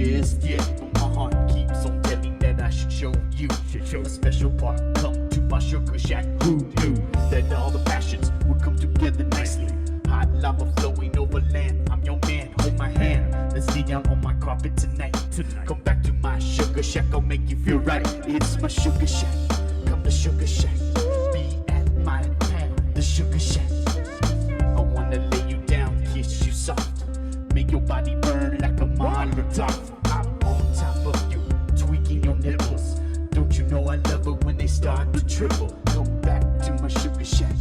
just yet, but my heart keeps on telling that I should show you a special part. Come to my sugar shack. Who knew that all the passions would come together nicely? Hot lava flowing over land. I'm your man, hold my hand. Let's lay down on my carpet tonight. Come back to my sugar shack, I'll make you feel right. It's my sugar shack. Come to sugar shack. Be at my pad, the sugar shack. I wanna lay you down, kiss you soft, make your body burn like a Molotov. I'm on top of you, tweaking your nipples. Don't you know I love it when they start to triple? Come back to my sugar shack.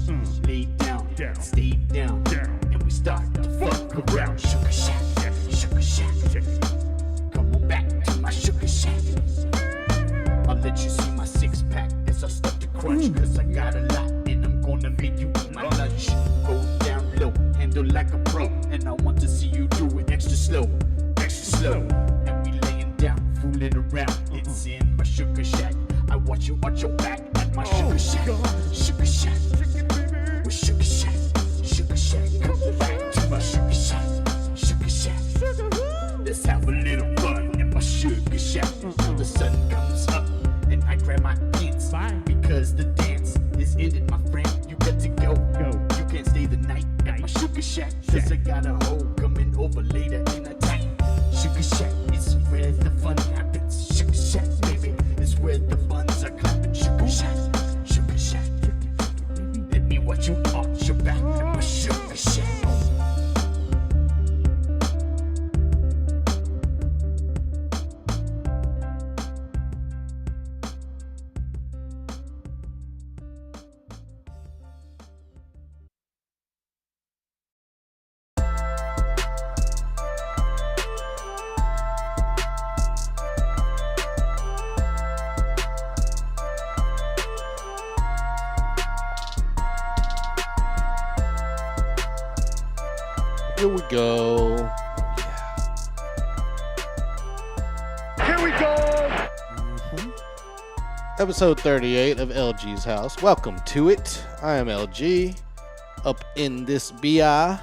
Lay down, stay down, and we start to fuck around. Sugar shack, sugar shack. Come on back to my sugar shack. I'll let you see my six pack as I start to crunch, cause I got a lot and I'm gonna make you eat my lunch. Go down low, handle like a pro, and I want to see you do it extra slow, extra slow. And we laying down, fooling around. It's in my sugar shack. I watch you arch your back at my sugar shack. Sugar shack, we're sugar shack, sugar shack. Come back to my sugar shack, sugar shack. Let's have a little fun in my sugar shack. Till the sun comes up and I grab my pants, because the dance is ended, my friend. You got to go. You can't stay the night at my sugar shack, cause I got a hoe coming over later in the night. Sugar shack is where the fun happens. Sugar shack, baby, is where the buns are clapping. Sugar shack, sugar shack. Let me watch you arch your back at my sugar shack. Here we go. Here we go. Episode 38 of LG's House. Welcome to it. I am LG. Up in this BI.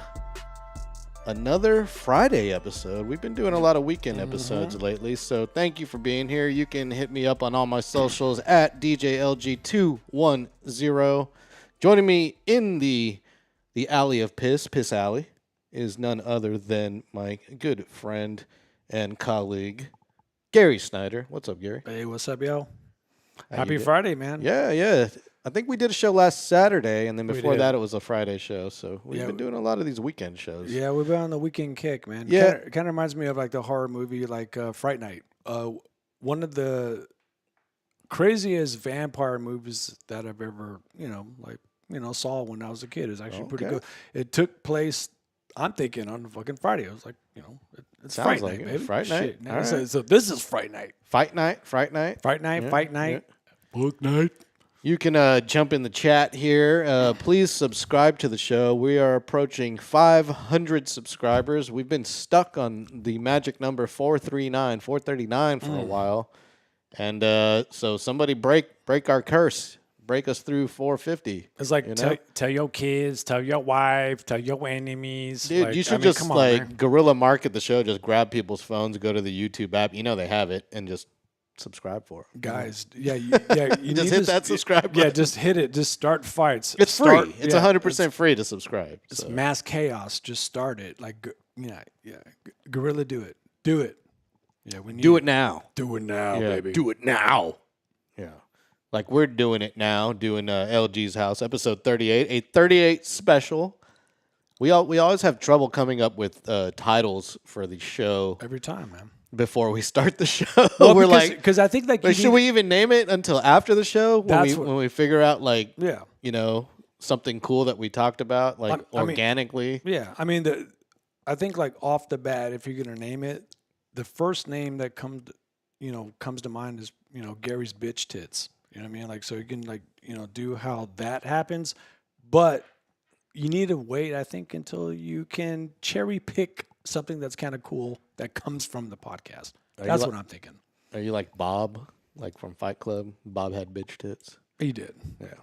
Another Friday episode. We've been doing a lot of weekend episodes lately, so thank you for being here. You can hit me up on all my socials at DJLG210. Joining me in the alley of Piss Alley, is none other than my good friend and colleague, Gary Snyder. What's up, Gary? Hey, what's up, yo? How Happy you doing? Friday, man. Yeah. I think we did a show last Saturday, and then before that it was a Friday show. So we've been doing a lot of these weekend shows. Yeah, we've been on the weekend kick, man. Yeah. Kind of reminds me of like the horror movie, like Fright Night. One of the craziest vampire movies that I've ever, saw when I was a kid. Is actually pretty good. It took place, I'm thinking, on fucking Friday. I was like, it's Sounds Fright like Night, it. baby. Fright Night. Shit. All right. So this is Fright Night. Fight night. Fight Night, Fight Night. Book Night. You can jump in the chat here. Please subscribe to the show. We are approaching 500 subscribers. We've been stuck on the magic number 439 for a while. And so somebody break our curse. Break us through 450. It's like, tell your kids, tell your wife, tell your enemies. Dude, like, you should come on, guerrilla market the show. Just grab people's phones, go to the YouTube app. You know they have it, and just subscribe for it. Guys, you Just hit that subscribe button. Yeah, just hit it. Just start fights. It's free. It's 100% free to subscribe. It's mass chaos. Just start it. Like, guerrilla, do it. Do it. Yeah, we need do it now. Do it now, baby. Do it now. Yeah. Like we're doing it now, doing LG's House, episode 38, a 38 special. We always have trouble coming up with titles for the show every time, man. Before we start the show, well, we're because I think like should we even name it until after the show when we figure out something cool that we talked about organically. I mean I think like off the bat, if you're gonna name it, the first name that comes to mind is Gary's bitch tits. You know what I mean? Like, so you can do how that happens, but you need to wait, I think, until you can cherry pick something that's kind of cool that comes from the podcast. That's what I'm thinking. Are you like Bob, like from Fight Club? Bob had bitch tits. He did. Yeah.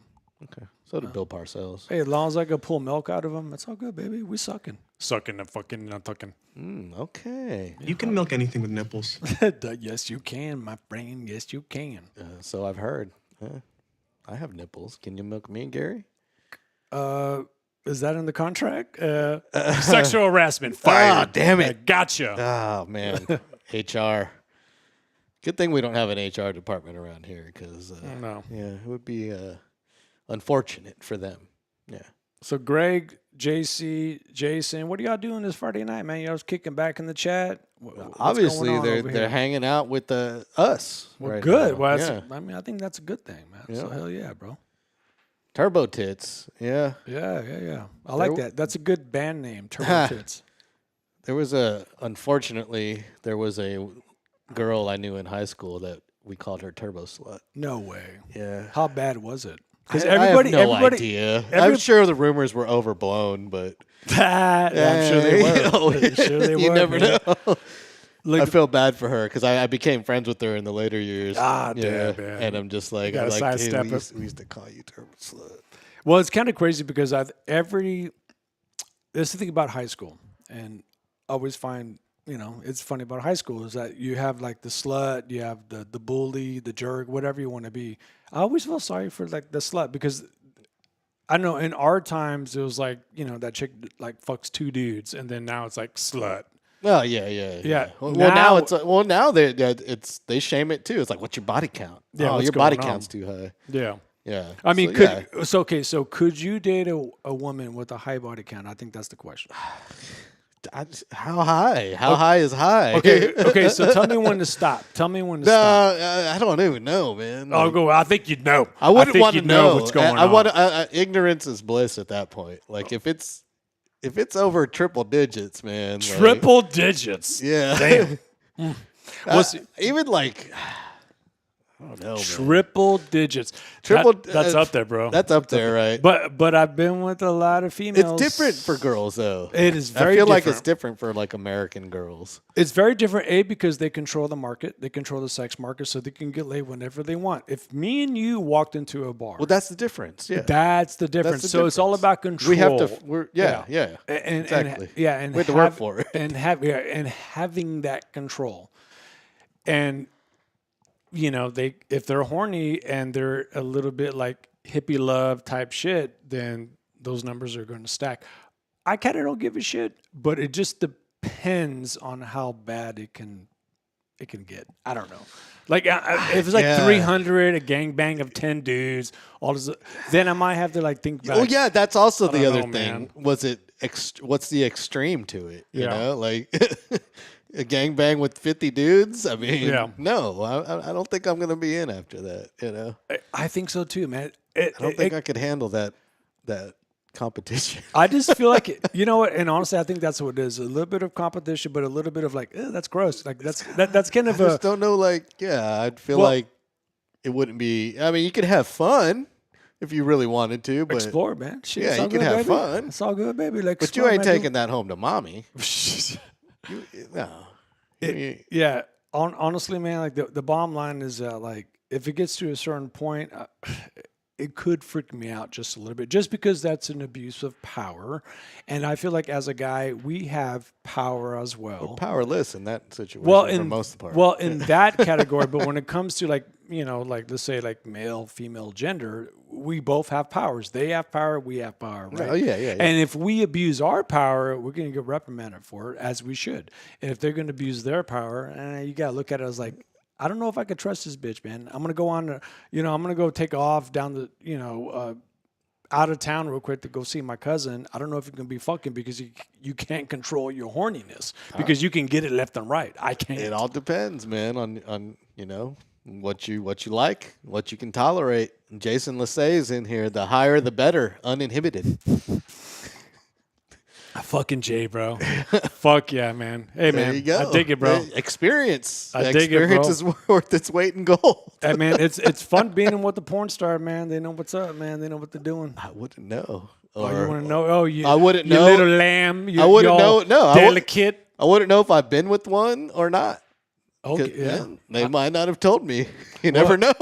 Okay. So did Bill Parcells. Hey, as long as I can pull milk out of them, that's all good, baby. We sucking. Sucking and fucking not tucking. Okay. You can milk anything with nipples. Yes, you can, my friend. Yes, you can. So I've heard. I have nipples. Can you milk me, Gary? Is that in the contract? Sexual harassment. Fire. Ah, damn it. Gotcha. Oh, man. HR. Good thing we don't have an HR department around here because, No. yeah, it would be unfortunate for them. Yeah. So, Greg, JC, Jason, what are y'all doing this Friday night, man? Y'all was kicking back in the chat. What's Obviously, going on over they're here? hanging out with us. Well, right good. now. Well, yeah. I mean, I think that's a good thing, man. So, Yeah. hell yeah, bro. Turbo Tits. Yeah. Yeah. I like that. That's a good band name, Turbo Tits. There was unfortunately, there was a girl I knew in high school that we called her Turbo Slut. No way. Yeah. How bad was it? Because I have no idea. I'm sure the rumors were overblown, but I'm sure they were. Oh, I'm sure they you were. never man. know. Like I feel bad for her because I became friends with her in the later years. Ah, damn, man. And I'm just like, You gotta I'm like, hey, sidestep we it. used to call you Turbo Slut. Well, it's kind of crazy because that's the thing about high school, and I always find, it's funny about high school is that you have like the slut, you have the bully, the jerk, whatever you want to be. I always feel sorry for like the slut because I know in our times it was like, that chick like fucks two dudes, and then now it's like slut. Well, yeah. Yeah. Well, Now- now they shame it too. It's like, what's your body count? Yeah, oh, what's your body going on? count's too high. Yeah. Yeah. I mean, So, so could you date a woman with a high body count? I think that's the question. how high? How high is high? Okay. So tell me when to stop. Tell me when to stop. I don't even know, man. I'll Like, go. I think you'd know. I wouldn't think want to you'd know what's going I on. want ignorance is bliss at that point. Like if it's over triple digits, man. like, Triple digits. yeah. Damn. Even like I don't know, man. Triple digits. Triple- That's up there, bro. That's up there, right? But I've been with a lot of females. It's different for girls, though. It is very I feel like it's different. different for like American girls. It's very different, because they control the market. They control the sex market, so they can get laid whenever they want. If me and you walked into a bar, Well, that's the difference. Yeah. that's the difference. the So it's all difference. about control. We have to. Yeah. And, exactly. and we have to work for it. and having that control, and if they're horny and they're a little bit like hippie love type shit, then those numbers are going to stack. I kind of don't give a shit, but it just depends on how bad it can get. I don't know. Like if it's like Yeah. 300, a gangbang of 10 dudes, all this, then I might have to like think back. Well, yeah, that's also the don't other know, thing. man. Was it? What's the extreme to it? You Yeah. know, like a gangbang with 50 dudes. I mean, Yeah. no, I don't think I'm gonna be in after that. You know, I think so too, man. I don't think I could handle that competition. I just feel like you know what, and honestly, I think that's what it is. A little bit of competition, but a little bit of like, that's gross. Like that's kind of I a just don't know. Like, yeah, I'd feel Well- like it wouldn't be. I mean, you could have fun if you really wanted to, but explore, man. Shit, Yeah, it's all you can good, have baby. fun. It's all good, baby. Like, but you explore, ain't man. taking that home to mommy. You, no. Yeah, honestly, man. Like the bottom line is like if it gets to a certain point, it could freak me out just a little bit, just because that's an abuse of power, and I feel like as a guy, we have power as well. Powerless in that situation Well, for most of the part. well, in that category, but when it comes to like like let's say like male, female gender, we both have powers. They have power, we have power, right? Oh, yeah. And if we abuse our power, we're going to get reprimanded for it, as we should. And if they're going to abuse their power, you got to look at it as like, I don't know if I could trust this bitch, man. I'm going to go on, I'm going to go take off down the, out of town real quick to go see my cousin. I don't know if you're going to be fucking because you can't control your horniness because you can get it left and right. I can't. It all depends, man, on what you like, what you can tolerate. And Jason Lasay's in here. The higher, the better. Uninhibited. Fucking Jay, bro. Fuck yeah, man. Hey, man. There you go. I dig it, bro. Experience. I dig it, Experience bro. is worth its weight in gold. Hey, man, it's fun being with the porn star, man. They know what's up, man. They know what they're doing. I wouldn't know. Oh, you want to know? Oh, you. I wouldn't you know. little lamb. You, I wouldn't you all know. No, I wouldn't- delicate. I wouldn't know if I've been with one or not. Okay, yeah. They might not have told me. You never know.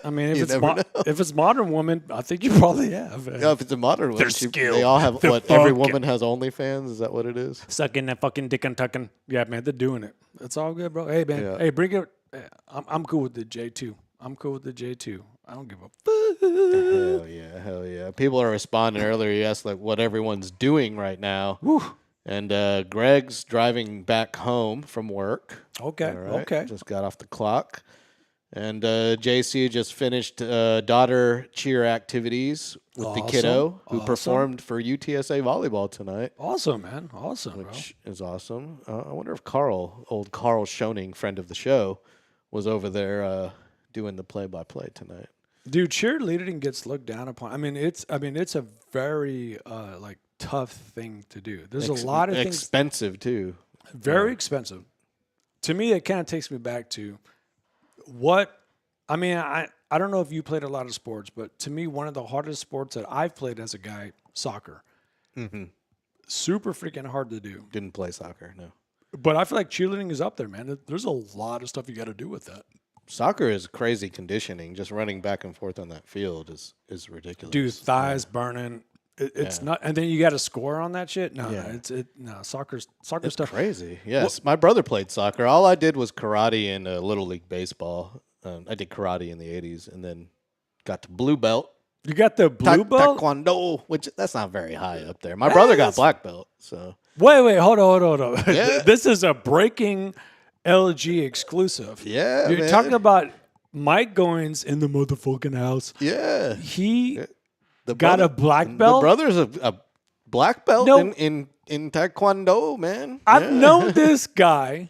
I mean, You never know. if it's modern woman, I think you probably have. Yeah, if it's a modern one, They're they skilled. all have They're what? Every fucking- woman has OnlyFans. Is that what it is? Sucking that fucking dick and tucking. Yeah, man, they're doing it. It's all good, bro. Hey, man. Yeah. Hey, bring it. I'm cool with the J2. I'm cool with the J2. I don't give a fuck. Hell yeah. People are responding earlier. You asked like what everyone's doing right now. And Greg's driving back home from work. Okay, All right. okay. Just got off the clock. And JC just finished daughter cheer activities with the kiddo who performed for UTSA volleyball tonight, Awesome, man. Awesome, which is awesome. I wonder if old Carl Schoening, friend of the show, was over there doing the play-by-play tonight. Dude, cheerleading gets looked down upon. I mean, it's a very like tough thing to do. There's a lot of things Expensive, too. very expensive. To me, it kind of takes me back to what I mean. I don't know if you played a lot of sports, but to me, one of the hardest sports that I've played as a guy, soccer. Super freaking hard to do. Didn't play soccer, no. But I feel like cheerleading is up there, man. There's a lot of stuff you got to do with that. Soccer is crazy conditioning. Just running back and forth on that field is ridiculous. Dude, thighs burning. It's not, and then you got to score on that shit. No, no. Soccer It's stuff. crazy. Yes, my brother played soccer. All I did was karate and little league baseball. I did karate in the '80s, and then got to blue belt. You got the blue belt. Taekwondo, which that's not very high up there. My brother got black belt, so Wait, hold on. Yeah. This is a breaking LG exclusive. Yeah, You're man. talking about Mike Goins in the motherfucking house. yeah. He The got a black belt? The brother's a black belt No. in Taekwondo, man. I've Yeah. known this guy.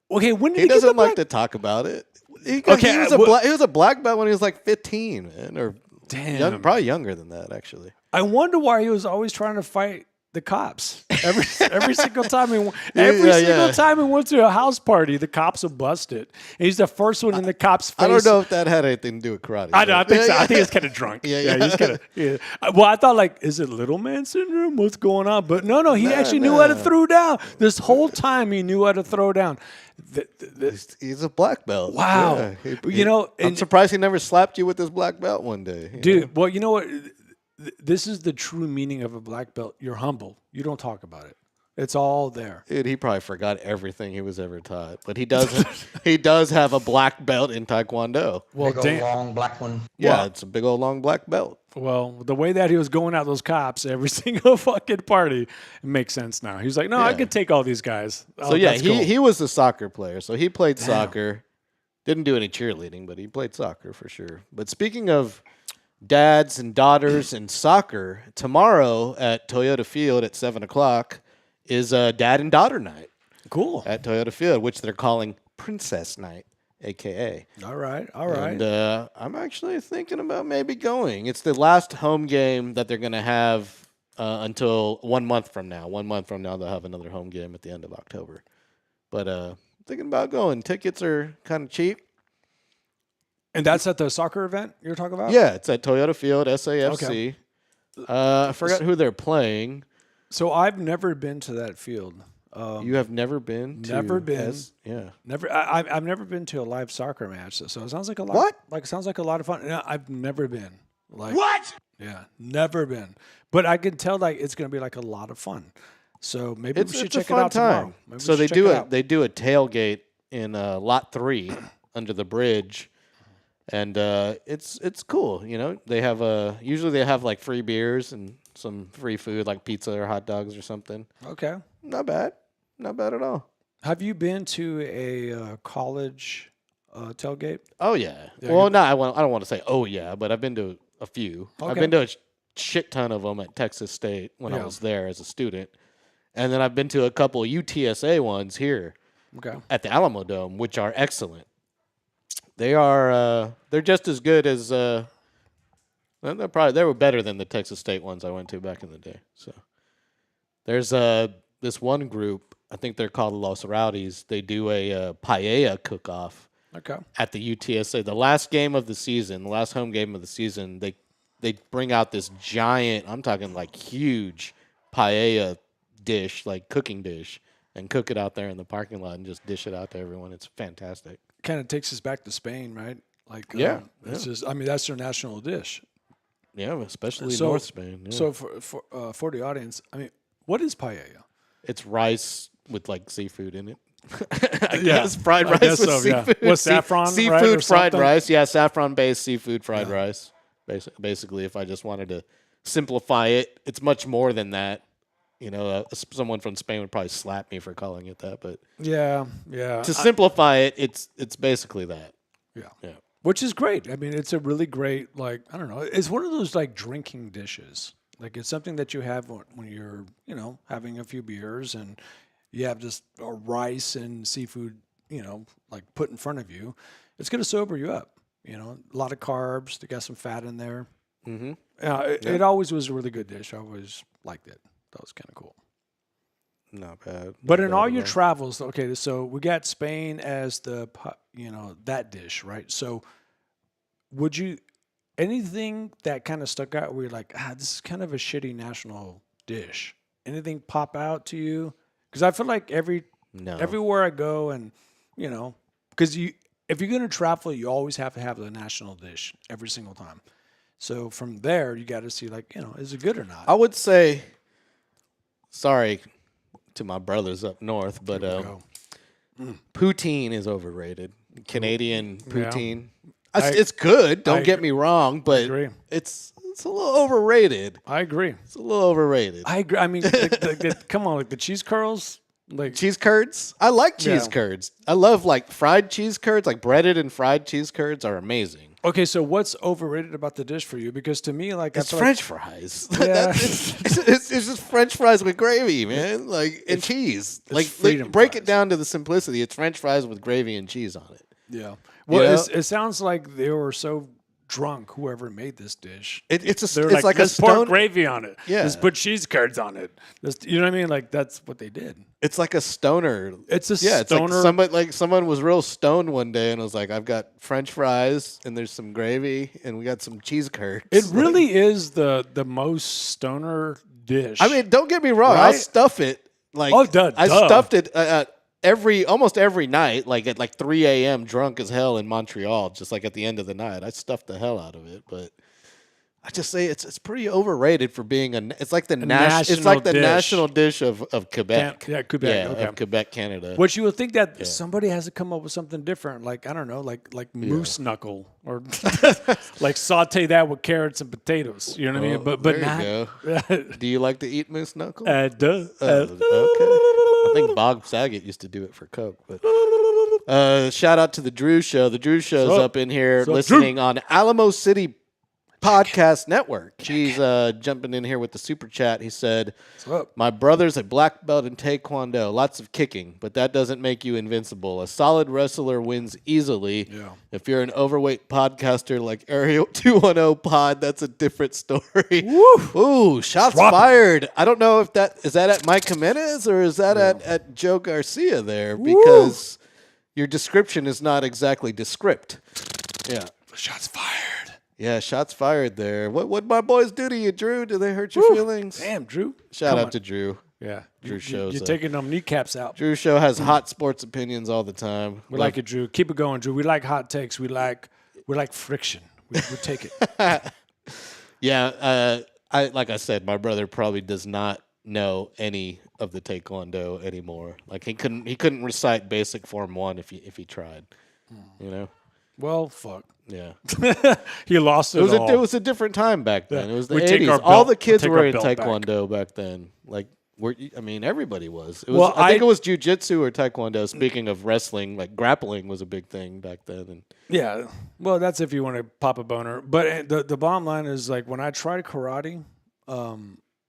Okay, when did He he, get the doesn't black? like to talk about it. He Okay, was a black belt when he was like 15, man, or Damn. probably younger than that, actually. I wonder why he was always trying to fight the cops every single time time he went to a house party. The cops will bust it. And he's the first one in the cops' face. I don't know if that had anything to do with karate. I know. I but- think so. Yeah, I think it's kind of drunk. Yeah. He's kind of. Yeah. Well, I thought like, is it little man syndrome? What's going on? But no, he actually knew how to throw down. This whole time he knew how to throw down. He's a black belt. Wow. Yeah. You know, I'm and- surprised he never slapped you with his black belt one day. Dude, well, you know what? This is the true meaning of a black belt. You're humble. You don't talk about it. It's all there. Dude, he probably forgot everything he was ever taught. But he does he does have a black belt in Taekwondo. Well, Big old long black one. Yeah, it's a big old long black belt. Well, the way that he was going at those cops every single fucking party, it makes sense now. He's like, no, I Yeah. could take all these guys. So yeah, that's cool. he was a soccer player. So he played soccer. Didn't do any cheerleading, but he played soccer for sure. But speaking of dads and daughters and soccer, tomorrow at Toyota Field at 7:00 is dad and daughter night Cool. at Toyota Field, which they're calling Princess Night, aka. All right. All right. And I'm actually thinking about maybe going. It's the last home game that they're going to have until 1 month from now. 1 month from now, they'll have another home game at the end of October. But thinking about going. Tickets are kind of cheap. And that's at the soccer event you're talking about? Yeah, it's at Toyota Field, SAFC. I forgot who they're playing. So I've never been to that field. You have never been to Never been. yeah. Never. I've never been to a live soccer match. So it sounds like a lot. What? Like it sounds like a lot of fun. No, I've never been. Like what? Yeah, never been. But I can tell like it's going to be like a lot of fun. So maybe we should It's a check it fun out time. tomorrow. Maybe we So should they check do it it. out. They do a tailgate in lot 3 under the bridge, and it's cool. You know, they have usually they have like free beers and some free food like pizza or hot dogs or something. Okay. Not bad at all. Have you been to a college tailgate? Oh yeah. Well, no, I don't want to say oh yeah, but I've been to a few. I've Okay. been to a shit ton of them at Texas State when I Yeah. was there as a student, and then I've been to a couple UTSA ones here Okay. at the Alamo Dome, which are excellent. They are they're just as good as they were better than the Texas State ones I went to back in the day. So there's this one group, I think they're called Los Rowdies. They do a paella cook-off Okay. at the UTSA. The last game of the season, the last home game of the season, they bring out this giant, I'm talking like huge paella dish, like cooking dish, and cook it out there in the parking lot and just dish it out to everyone. It's fantastic. Kind of takes us back to Spain, right? Like, Yeah, it's just. I mean, that's their national dish. Yeah, especially So- North Spain. Yeah. So for the audience, I mean, what is paella? It's rice with like seafood in it. I Yeah, guess fried I rice guess with so, yeah. seafood. With saffron, right, seafood or fried something? rice. Yeah, saffron based seafood fried rice. Basically, if I just wanted to simplify it, it's much more than that. You know, someone from Spain would probably slap me for calling it that, but Yeah. to simplify it, it's basically that. Yeah. Yeah. Which is great. I mean, it's a really great, like, I don't know. It's one of those, like, drinking dishes. Like, it's something that you have when you're, you know, having a few beers and you have just rice and seafood, you know, like, put in front of you. It's going to sober you up. You know, a lot of carbs. They got some fat in there. Mm-hmm. It always was a really good dish. I always liked it. That was kind of cool. Not bad. But Not in bad all at your travels, okay, so we got Spain as that dish, right? So would you, anything that kind of stuck out where you're like, this is kind of a shitty national dish? Anything pop out to you? Because I feel like No. everywhere I go and, you know, because if you're going to travel, you always have to have the national dish every single time. So from there, you got to see, like, you know, is it good or not? I would say, sorry to my brothers up north, but Go. poutine is overrated. Canadian poutine. I- It's good. Don't I get me wrong, but agree. it's a little overrated. I agree. It's a little overrated. I agree. I mean, come on, like the cheese curls, like Cheese curds. I like cheese Yeah. curds. I love like fried cheese curds, like breaded and fried cheese curds are amazing. okay. So what's overrated about the dish for you? Because to me, like It's I feel French fries. Yeah. it's just French fries with gravy, man. Like and cheese. Like freedom break fries. it down to the simplicity. It's French fries with gravy and cheese on it. yeah. Well, know? it sounds like they were so drunk. Whoever made this dish, It's They're like a let's pour stone. gravy on it. Yeah. Let's put cheese curds on it. you know what I mean? Like that's what they did. It's like a stoner. It's a It's like stoner. someone was real stoned one day and was like, "I've got French fries and there's some gravy and we got some cheese curds." It really is the most stoner dish. I mean, don't get me wrong. I'll Right? stuff it. Like Oh, duh. I stuffed it almost every night, like at like 3 a.m. drunk as hell in Montreal, just like at the end of the night. I stuffed the hell out of it, but I just say it's pretty overrated for being it's like the national dish. national dish of Quebec. Yeah, Quebec, Yeah, okay. of Quebec, Canada. Which you would think that somebody has to come up with something different, like I don't know, like Moose knuckle or like saute that with carrots and potatoes. You know what I mean? But there you not. go. Do you like to eat moose knuckle? Duh. Okay. I think Bob Saget used to do it for Coke. But shout out to the Drew Show. The Drew Show's What's up? up in here What's up, listening on Alamo City Podcast Network. He's jumping in here with the super chat. He said, What's up? "My brother's a black belt in Taekwondo. Lots of kicking, but that doesn't make you invincible. A solid wrestler wins easily. Yeah. If you're an overweight podcaster like Area 210 Pod, that's a different story." Ooh, shots fired. I don't know if is that at Mike Jimenez or is that at Joe Garcia there, because your description is not exactly descript. Yeah. Shots fired. Yeah, shots fired there. What my boys do to you, Drew? Do they hurt your feelings? Damn, Drew. Shout Come out on. to Drew. Yeah. Drew shows You're up. taking them kneecaps out. Drew Show has hot sports opinions all the time. We like it, Drew. Keep it going, Drew. We like hot takes. We like friction. We take it. Yeah, like I said, my brother probably does not know any of the Taekwondo anymore. Like he couldn't recite basic form 1 if he tried. You know? Well, fuck. Yeah. He lost it, all. It was a different time back then. It was the We take 80s. our All belt- the kids take were our in belt back. Taekwondo back then. Like everybody was. It was Well, I think I- it was jiu-jitsu or Taekwondo. Speaking of wrestling, like grappling was a big thing back then. And Yeah. Well, that's if you want to pop a boner. But the bottom line is, like, when I tried karate,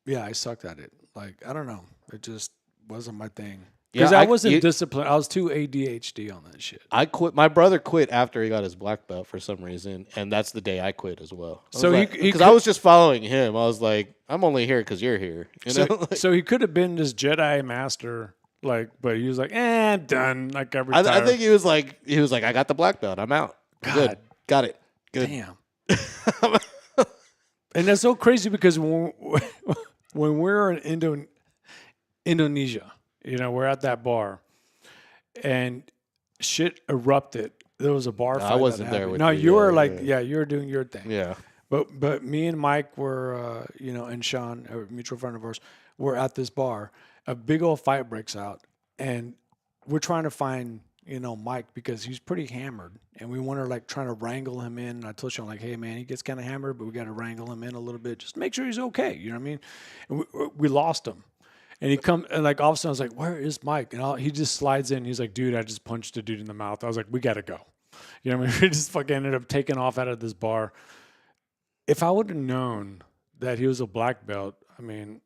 yeah, I sucked at it. Like, I don't know. It just wasn't my thing. Because Yeah, I wasn't you- disciplined. I was too ADHD on that shit. I quit. My brother quit after he got his black belt for some reason, and that's the day I quit as well. So he because I was just following him. I was like, I'm only here because you're here. You know? So, so he could have been this Jedi master, like, but he was like, I'm done. Like, I retired. I think he was like, I got the black belt. I'm out. I'm good. Got it. Good. Damn. And that's so crazy because when we were in Indonesia, we're at that bar, and shit erupted. There was a bar fight. I wasn't that there happened. with No, you. you were Yeah. you were doing your thing. Yeah. But me and Mike were, and Sean, a mutual friend of ours, were at this bar. A big old fight breaks out, and we're trying to find, Mike, because he's pretty hammered, and we want to like trying to wrangle him in. And I told Sean, like, hey man, he gets kind of hammered, but we got to wrangle him in a little bit, just make sure he's okay. You know what I mean? And we lost him. And he come and like all of a sudden I was like, where is Mike? And he just slides in. He's like, dude, I just punched a dude in the mouth. I was like, we got to go. You know what I mean? We just fucking ended up taking off out of this bar. If I would have known that he was a black belt, I mean,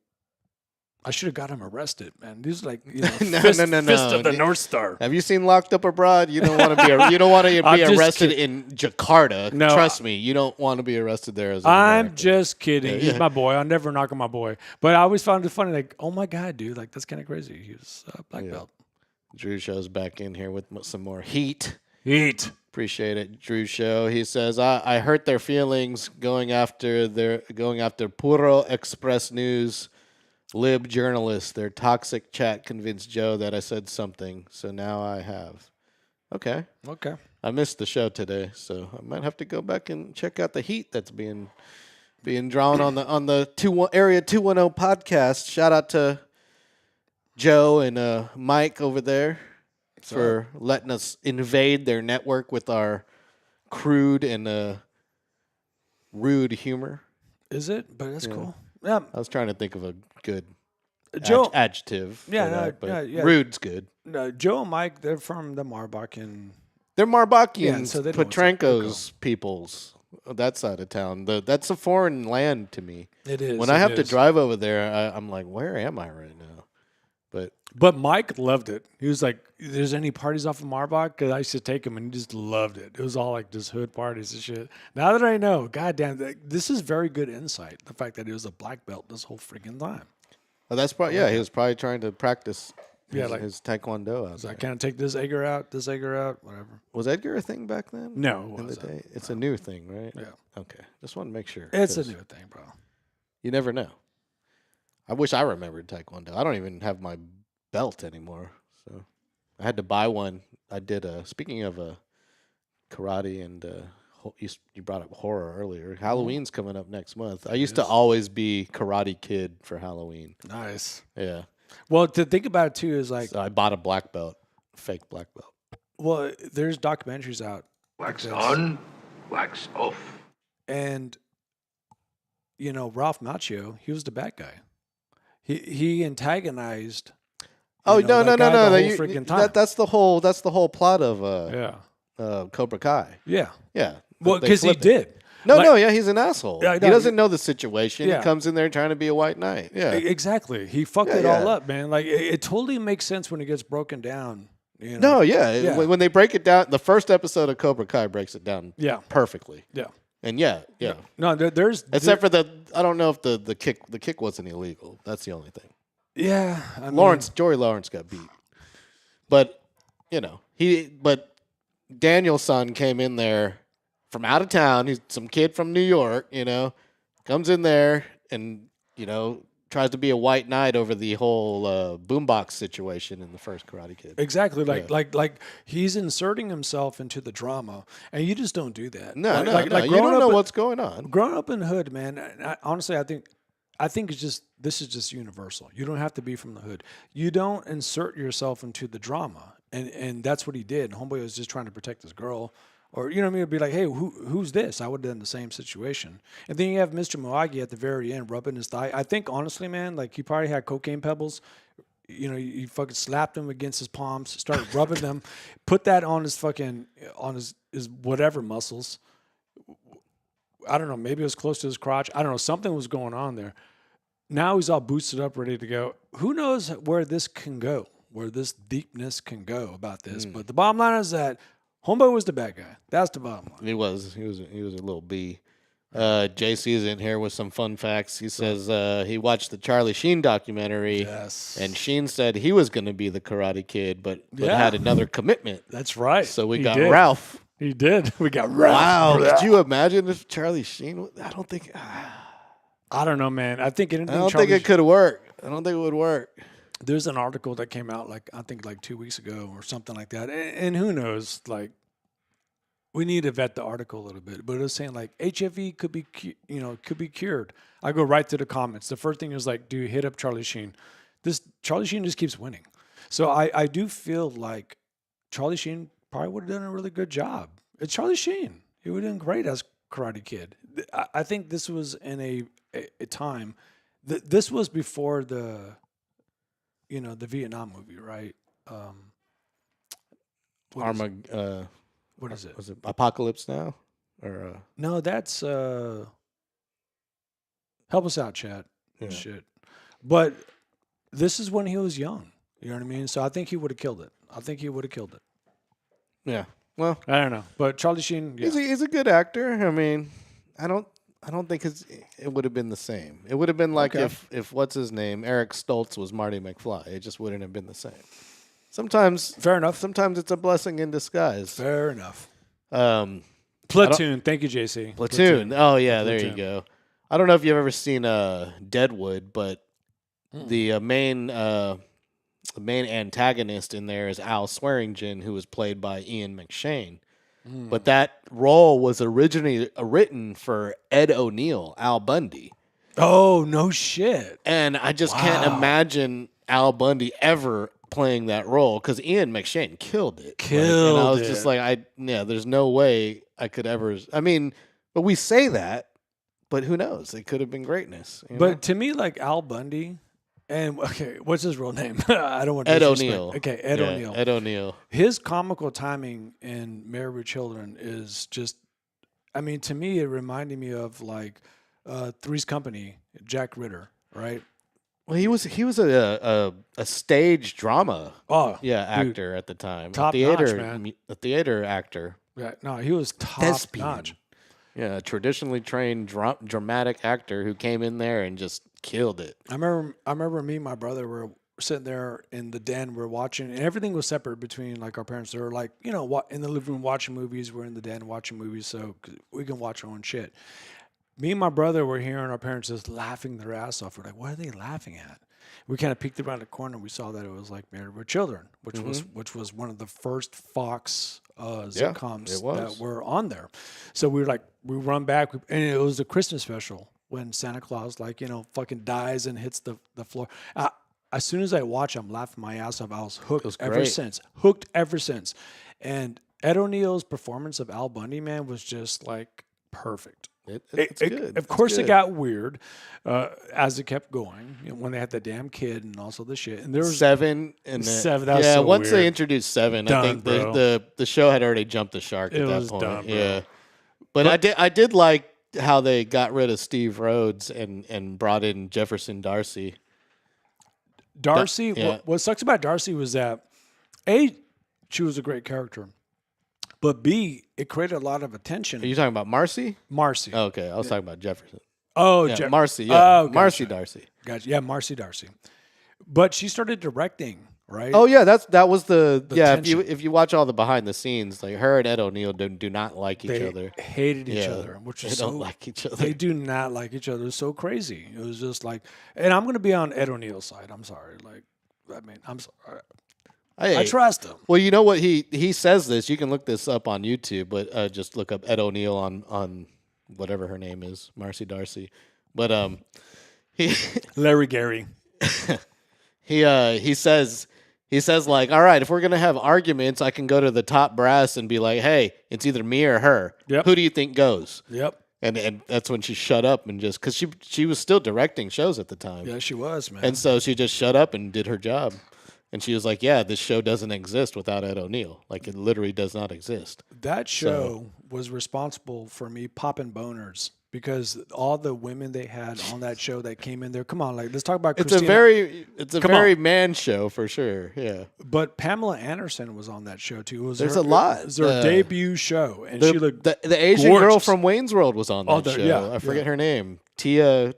I should have got him arrested, man. These like, fist of the North Star. Have you seen Locked Up Abroad? You don't want to be you don't want to be arrested in Jakarta. No, trust me, you don't want to be arrested there. I'm just kidding. He's my boy. I'll never knock on my boy. But I always found it funny, like, oh my god, dude, like that's kind of crazy. He was a black belt. Drew Show's back in here with some more heat. Heat. Appreciate it, Drew Show. He says, I hurt their feelings going after Puro Express News lib journalists. Their toxic chat convinced Joe that I said something, so now I have. Okay. I missed the show today, so I might have to go back and check out the heat that's being drawn on the Area 210 podcast. Shout out to Joe and Mike over there for letting us invade their network with our crude and rude humor. Is it? But that's cool. Yeah. I was trying to think of a good Joe, adjective. Yeah, for no, that, but yeah. rude's good. No, Joe and Mike, they're from the Marbachian. They're Marbachians, so they know what's up. Petrenko's peoples, that side of town. That's a foreign land to me. It is. When I have to drive over there, I'm like, where am I right now? But Mike loved it. He was like, there's any parties off of Marbach? Because I used to take him, and he just loved it. It was all like just hood parties and shit. Now that I know, goddamn, this is very good insight. The fact that he was a black belt this whole freaking time. Well, that's probably he was probably trying to practice his taekwondo out So there. I can't take this Edgar out, whatever. Was Edgar a thing back then? No, it in the wasn't. day, it's a new thing, right? Yeah. Okay, just want to make sure. It's a 'cause new thing, bro. You never know. I wish I remembered taekwondo. I don't even have my belt anymore, so I had to buy one. I did. Speaking of karate and you brought up horror earlier. Halloween's coming up next month. I used to always be Karate Kid for Halloween. Nice. Yeah. Well, to think about it too is like, So I bought a black belt, fake black belt. well, there's documentaries out. Wax on, wax off. And, Ralph Macchio, he was the bad guy. He antagonized. Oh no. The whole freaking time. That's the whole plot of Cobra Kai. Yeah. Yeah. Well, They because he flip it. did. No, he's an asshole. Yeah, He no, doesn't know the situation. Yeah. He comes in there trying to be a white knight. Yeah. Exactly. He fucked Yeah, it all yeah. up, man. Like it totally makes sense when it gets broken down. No, yeah. Yeah. When they break it down, the first episode of Cobra Kai breaks it down Yeah. perfectly. Yeah. And yeah. No, there's Except for I don't know if the kick wasn't illegal. That's the only thing. yeah. I mean, Jory Lawrence got beat. But, but Daniel's son came in there from out of town. He's some kid from New York, comes in there and, tries to be a white knight over the whole boombox situation in the first Karate Kid. Exactly. Like he's inserting himself into the drama, and you just don't do that. No, Like you growing don't know up what's going on. growing up in the hood, man. Honestly, I think this is just universal. You don't have to be from the hood. You don't insert yourself into the drama, and that's what he did. Homeboy was just trying to protect his girl, or it'd be like, hey, who's this? I would have done the same situation. And then you have Mr. Miyagi at the very end rubbing his thigh. I think honestly, man, like he probably had cocaine pebbles. You fucking slapped him against his palms, started rubbing them, put that on his his whatever muscles. I don't know, maybe it was close to his crotch. I don't know, something was going on there. Now he's all boosted up, ready to go. Who knows where this can go, where this deepness can go about this? But the bottom line is that Homeboy was the bad guy. That's the bottom line. He was a little B. JC's in here with some fun facts. He says he watched the Charlie Sheen documentary. Yes. And Sheen said he was going to be the Karate Kid, but Yeah. had another commitment. That's right. So we He got did. Ralph. He did. We got Ralph. Wow. Could you imagine if Charlie Sheen? I don't think I don't know, man. I think anything. it could work. I don't think it would work. there's an article that came out I think 2 weeks ago or something like that, and who knows, we need to vet the article a little bit, but it was saying HFE could be could be cured. I go right to the comments. The first thing is do you hit up Charlie Sheen? This Charlie Sheen just keeps winning. So I do feel like Charlie Sheen probably would have done a really good job. It's Charlie Sheen. He would have done great as Karate Kid. I think this was in a time. This was before the Vietnam movie, right? What is it? Was it Apocalypse Now? Or No, that's help us out, chat. Yeah. Shit. But this is when he was young. You know what I mean? So I think he would have killed it. yeah. Well, I don't know, but Charlie Sheen, yeah. he's a good actor. I mean, I don't think it would have been the same. It would have been like if what's his name, Eric Stoltz was Marty McFly. It just wouldn't have been the same. Sometimes, Fair enough. Sometimes it's a blessing in disguise. Fair enough. Platoon. Thank you, JC. Platoon. Oh yeah, there Platoon. you go. I don't know if you've ever seen Deadwood, but the main antagonist in there is Al Swearingen, who was played by Ian McShane. But that role was originally written for Ed O'Neill, Al Bundy. Oh, no shit. And I just can't imagine Al Bundy ever playing that role because Ian McShane killed it. And I was just there's no way I could ever. I mean, but we say that, but who knows? It could have been greatness. But to me, Al Bundy, and what's his real name? I don't want to Ed disrespect. O'Neill. Okay, Ed O'Neill. Ed O'Neill. His comical timing in Married with Children is just, I mean, to me, it reminded me of Three's Company, Jack Ritter, right? Well, he was a stage drama actor at the time. Top notch, man. A theater actor. Yeah, no, he was top Thespian. notch. Yeah, a traditionally trained dramatic actor who came in there and just killed it. I remember me and my brother were sitting there in the den, we're watching, and everything was separate between our parents. They were in the living room watching movies. We're in the den watching movies, so we can watch our own shit. Me and my brother were hearing our parents just laughing their ass off. We're like, what are they laughing at? We kind of peeked around the corner and we saw that it was Married with Children, which was one of the first Fox sitcoms that were on there. So we run back, and it was the Christmas special when Santa Claus fucking dies and hits the floor. As soon as I watch, I'm laughing my ass off. I was hooked ever since. And Ed O'Neill's performance of Al Bundy, man, was just perfect. It's good. Of course, it got weird as it kept going. When they had the damn kid and also the shit. And there was Seven. And Seven. That was so once weird. they introduced Seven, I think the show had already jumped the shark at that point. Dumb, bro. Yeah, but I did like how they got rid of Steve Rhodes and brought in Jefferson Darcy. Darcy. What sucks about Darcy was that she was a great character. But B, it created a lot of attention. Are you talking about Marcy? Marcy. Oh, okay, I was talking about Jefferson. Oh, yeah, Marcy. Yeah, oh, gotcha. Marcy Darcy. Gotcha. Yeah, Marcy Darcy. But she started directing, right? Oh yeah, that was the tension. If you watch all the behind the scenes, her and Ed O'Neill do not like each other. Hated each other, which is don't like each other. They do not like each other. It's so crazy. It was just and I'm gonna be on Ed O'Neill's side. I'm sorry. I'm sorry. I trust him. Well, you know what he says this. You can look this up on YouTube, but just look up Ed O'Neill on whatever her name is, Marcy Darcy. But Larry Gary. he says all right, if we're gonna have arguments, I can go to the top brass and be like, hey, it's either me or her. Yep. Who do you think goes? Yep. And that's when she shut up and just because she was still directing shows at the time. Yeah, she was, man. And so she just shut up and did her job. And she was like, yeah, this show doesn't exist without Ed O'Neill. It literally does not exist. That show was responsible for me popping boners because all the women they had on that show that came in there. Come on, let's talk about Christina. It's a very man show for sure. Yeah. But Pamela Anderson was on that show too. There's a lot. It was her debut show, and she looked the Asian gorgeous. girl from Wayne's World was on that show. Yeah, I forget her name. Tia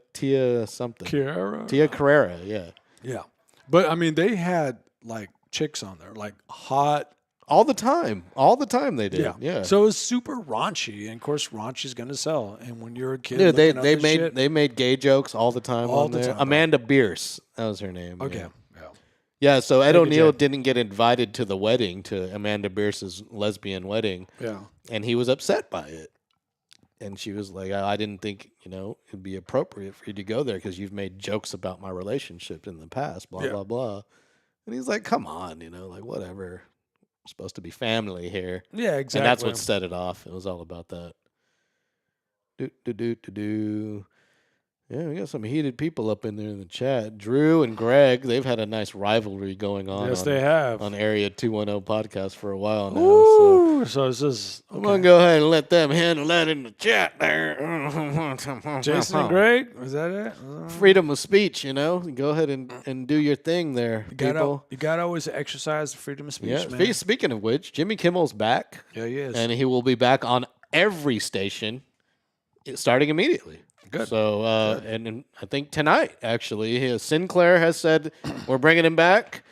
something. Tia Carrera. Yeah. Yeah. But I mean, they had chicks on there, hot. All the time they did. Yeah. So it was super raunchy, and of course, raunchy's gonna sell. And when you're a kid, yeah, they made gay jokes all the time All on the there. time, Amanda Bierce, that was her name. Okay. Yeah. Yeah. Yeah, so Ed Take a O'Neill jab. didn't get invited to the wedding, to Amanda Bierce's lesbian wedding, Yeah. and he was upset by it. And she was like, I didn't think, it'd be appropriate for you to go there because you've made jokes about my relationship in the past, blah, Yeah. blah, blah. And he's like, come on, like, whatever. We're supposed to be family here. Yeah, exactly. And that's what set it off. It was all about that. Do. Yeah, we got some heated people up in there in the chat. Drew and Greg, they've had a nice rivalry going on. Yes, they have. On Area 210 podcast for a while now. So Ooh, so it's just I'm going to go ahead and let them handle that in the chat there. Jason and Greg. Was that it? Freedom of speech, Go ahead and do your thing there, people. You gotta always exercise the freedom of speech, Yeah. man. Speaking of which, Jimmy Kimmel's back. Yeah, he is. And he will be back on every station starting immediately. Good. So, and I think tonight, actually, Sinclair has said we're bringing him back,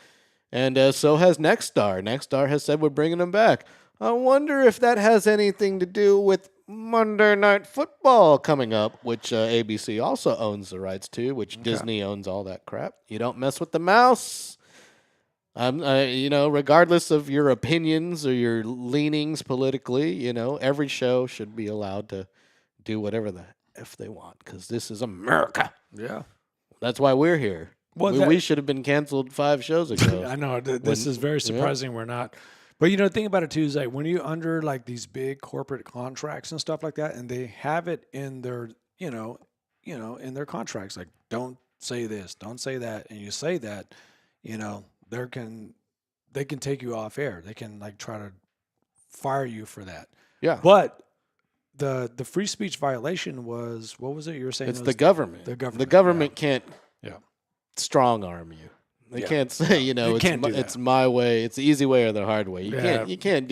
and so has Nexstar. Nexstar has said we're bringing him back. I wonder if that has anything to do with Monday Night Football coming up, which ABC also owns the rights to, which Disney owns all that crap. You don't mess with the mouse. Regardless of your opinions or your leanings politically, every show should be allowed to do whatever the F they want, because this is America. Yeah. That's why we're here. Well, we should have been canceled 5 shows ago. I know this is very surprising. We're not, but the thing about it too is like when you under like these big corporate contracts and stuff like that, and they have it in their in their contracts, like don't say this, don't say that, and you say that, they can take you off air. They can like try to fire you for that. Yeah. But the free speech violation was, what was it you were saying? It's it the was government. The government. The government can't Yeah. strong arm you. They Yeah. can't say, can't do that. it's my way, it's the easy way or the hard way. You can't do You that. can't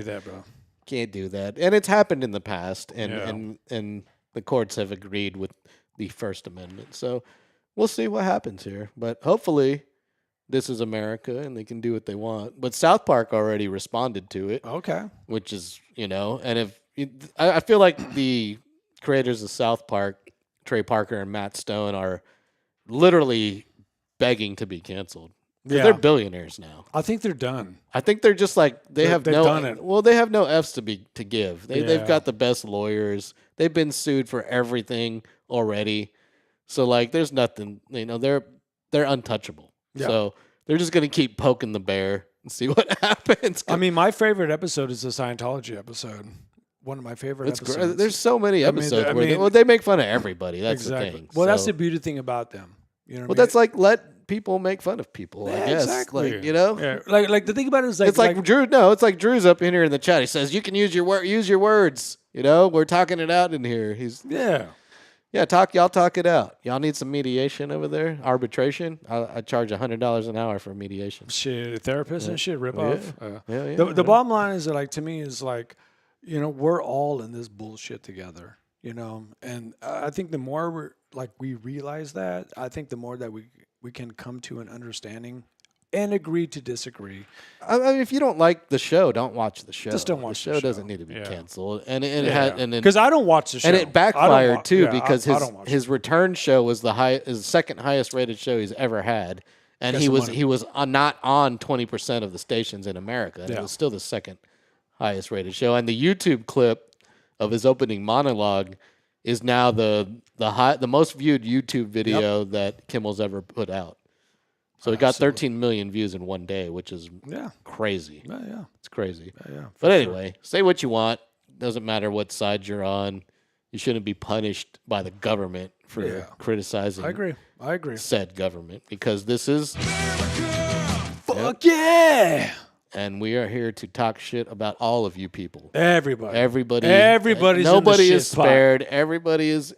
do that, bro. Can't do that. And it's happened in the past, and Yeah. and the courts have agreed with the First Amendment. So we'll see what happens here. But hopefully this is America and they can do what they want. But South Park already responded to it, Okay. which is, and if I feel like the creators of South Park, Trey Parker and Matt Stone, are literally begging to be canceled. 'Cause Yeah. they're billionaires now. I think they're done. I think they're just like they've done it. Well, they have no F's to give. They've Yeah. got the best lawyers. They've been sued for everything already. So like, there's nothing. They're untouchable. Yeah. So they're just gonna keep poking the bear and see what happens. I mean, my favorite episode is the Scientology episode. One of my favorite It's episodes. there's so many episodes I where mean- they make fun of everybody. That's exactly. the thing. Well, that's So- the beauty thing about them. You know what I well, mean? that's like let people make fun of people. I Yeah, guess. exactly. Like Yeah. Like the thing about it is like it's like Drew. No, it's like Drew's up in here in the chat. He says you can use your words. We're talking it out in here. yeah. Y'all talk it out. Y'all need some mediation over there, arbitration. I charge $100 an hour for mediation. Shit, therapist and shit, rip off. Yeah, The bottom line is that, like, to me, is like, we're all in this bullshit together, and I think the more we realize that, I think the more that we can come to an understanding and agree to disagree. I mean, if you don't like the show, don't watch the show. Just don't watch the the show. show. Doesn't need to be Yeah. canceled, and then Because I don't watch the show. and it backfired too because I don't watch his return show was his second highest rated show he's ever had, and Got he some was money. not on 20% of the stations in America. And Yeah. It was still the second highest rated show, and the YouTube clip of his opening monologue is now the most viewed YouTube video that Kimmel's ever put out. So it got 13 million views in one day, which is crazy. Yeah. It's crazy. Yeah. But anyway, say what you want. Doesn't matter what side you're on. You shouldn't be punished by the government for criticizing I agree. said government, because this is, Fuck yeah. and we are here to talk shit about all of you people. Everybody. Nobody Everybody's in the is shit pot. spared. Everybody is,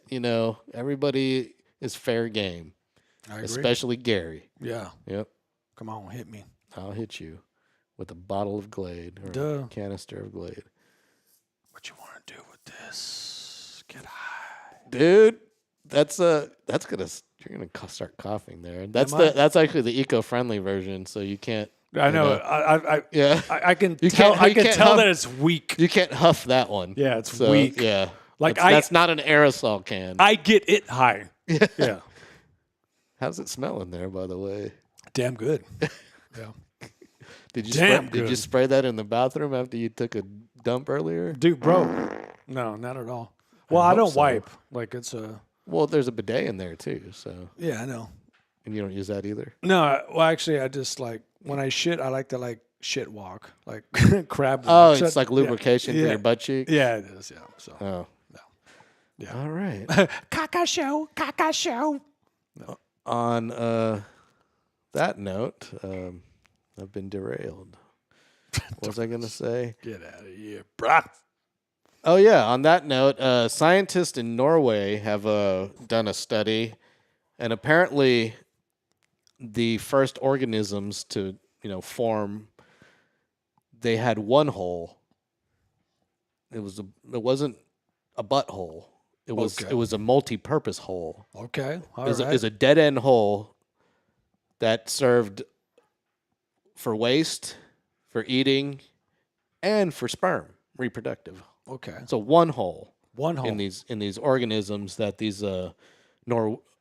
everybody is fair game, I agree. especially Gary. Yeah. Yep. Come on, hit me. I'll hit you with a bottle of Glade or Duh. a canister of Glade. What you want to do with this? Get high. Dude, you're gonna start coughing there. That's actually the eco-friendly version, so you can't. I know. Yeah, I can You tell. can't- I you can can't tell huff- that it's weak. you can't huff that one. Yeah, it's So, weak. Yeah, Like, that's not an aerosol can. I get it high. Yeah. How's it smell in there, by the way? Damn good. Yeah. Did you Damn Did you good. spray that in the bathroom after you took a dump earlier? Dude, bro. No, not at all. Well, I hope don't so. wipe. Like it's a. Well, there's a bidet in there too, so Yeah, I know. and you don't use that either. No, well, actually, I just like when I shit, I like to like shit walk, like crab walk. Oh, So- it's like lubrication for yeah. your butt cheeks. Yeah, it is. Yeah. So Oh. Yeah. All right. caca show. On that note, I've been derailed. What was I gonna say? Get out of here, bruh. Oh yeah. On that note, scientists in Norway have done a study, and apparently, the first organisms to form, they had one hole. It wasn't a butthole. It was Okay. it was a multi-purpose hole. Okay. All It right. was a dead end hole that served for waste, for eating, and for sperm, reproductive. Okay. So one hole One hole. in these organisms that these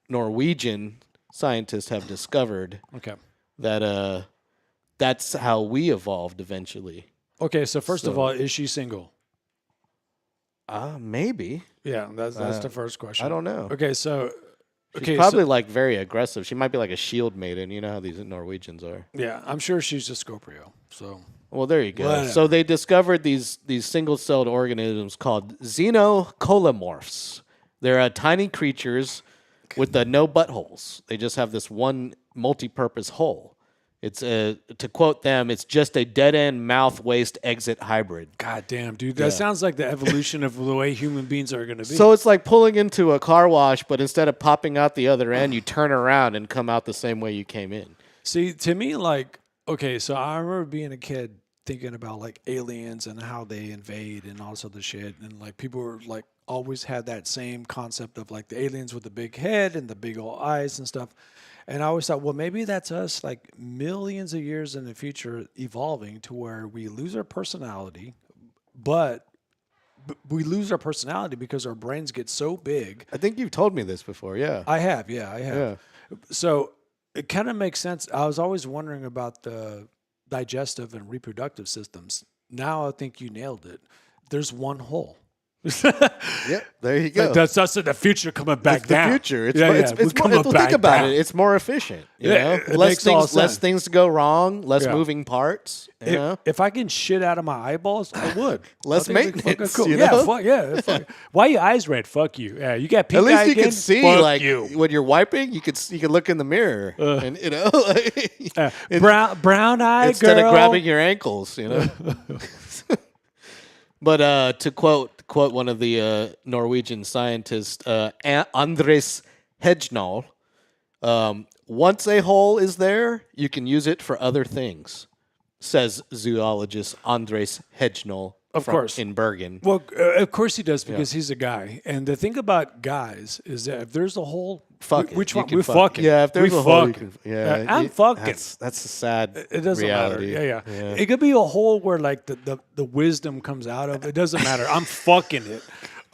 Norwegian scientists have discovered Okay. that that's how we evolved eventually. Okay. So first of So- all, is she single? Maybe. Yeah, that's the first question. I don't know. Okay. So. She's Okay. probably like very aggressive. She might be like a shield maiden. You know how these Norwegians are. yeah, I'm sure she's a Scorpio. So. Well, there you go. Whatever. So they discovered these single-celled organisms called xenocoelomorphs. They're tiny creatures with no buttholes. They just have this one multi-purpose hole. It's to quote them, it's just a dead-end mouth waste exit hybrid. God damn, dude. That sounds like the evolution of the way human beings are going to be. So it's like pulling into a car wash, but instead of popping out the other end, you turn around and come out the same way you came in. See, to me, like, okay, so I remember being a kid thinking about like aliens and how they invade and all this other shit. And like people were like always had that same concept of like the aliens with the big head and the big old eyes and stuff. And I always thought, well, maybe that's us like millions of years in the future evolving to where we lose our personality, but we lose our personality because our brains get so big. I think you've told me this before, yeah. I have, yeah, I have. Yeah. So it kind of makes sense. I was always wondering about the digestive and reproductive systems. Now I think you nailed it. There's one hole. Yep, there you go. That's us in the future coming back It's the down. future. It's Yeah, more, yeah, it's, we're it's more, coming think back about down. it. It's more efficient. You Yeah, know? it makes all less sense. things go wrong. Less Yeah. moving parts. You know? If I can shit out of my eyeballs, I would. Less I think it'd be fucking maintenance, Cool. you Yeah, know? fuck, yeah. Fuck. Why are your eyes red? Fuck you. Yeah, you got pink At least eye you again? can see, Fuck like you. when you're wiping, you can look in the mirror, and Brown eye instead girl. of grabbing your ankles, you know. But to quote one of the Norwegian scientists, Andres Hedgenal, once a hole is there, you can use it for other things, says zoologist Andres Hedgenal. Of course. In Bergen. Well, of course he does because he's a guy. And the thing about guys is that if there's a hole, Fuck it. which You one? can We're fuck. fucking. Yeah, if there's we a hole, you fucking. can. Yeah, I'm fucking. That's a sad. It doesn't reality. matter. Yeah. It could be a hole where like the wisdom comes out of. It doesn't matter. I'm fucking it.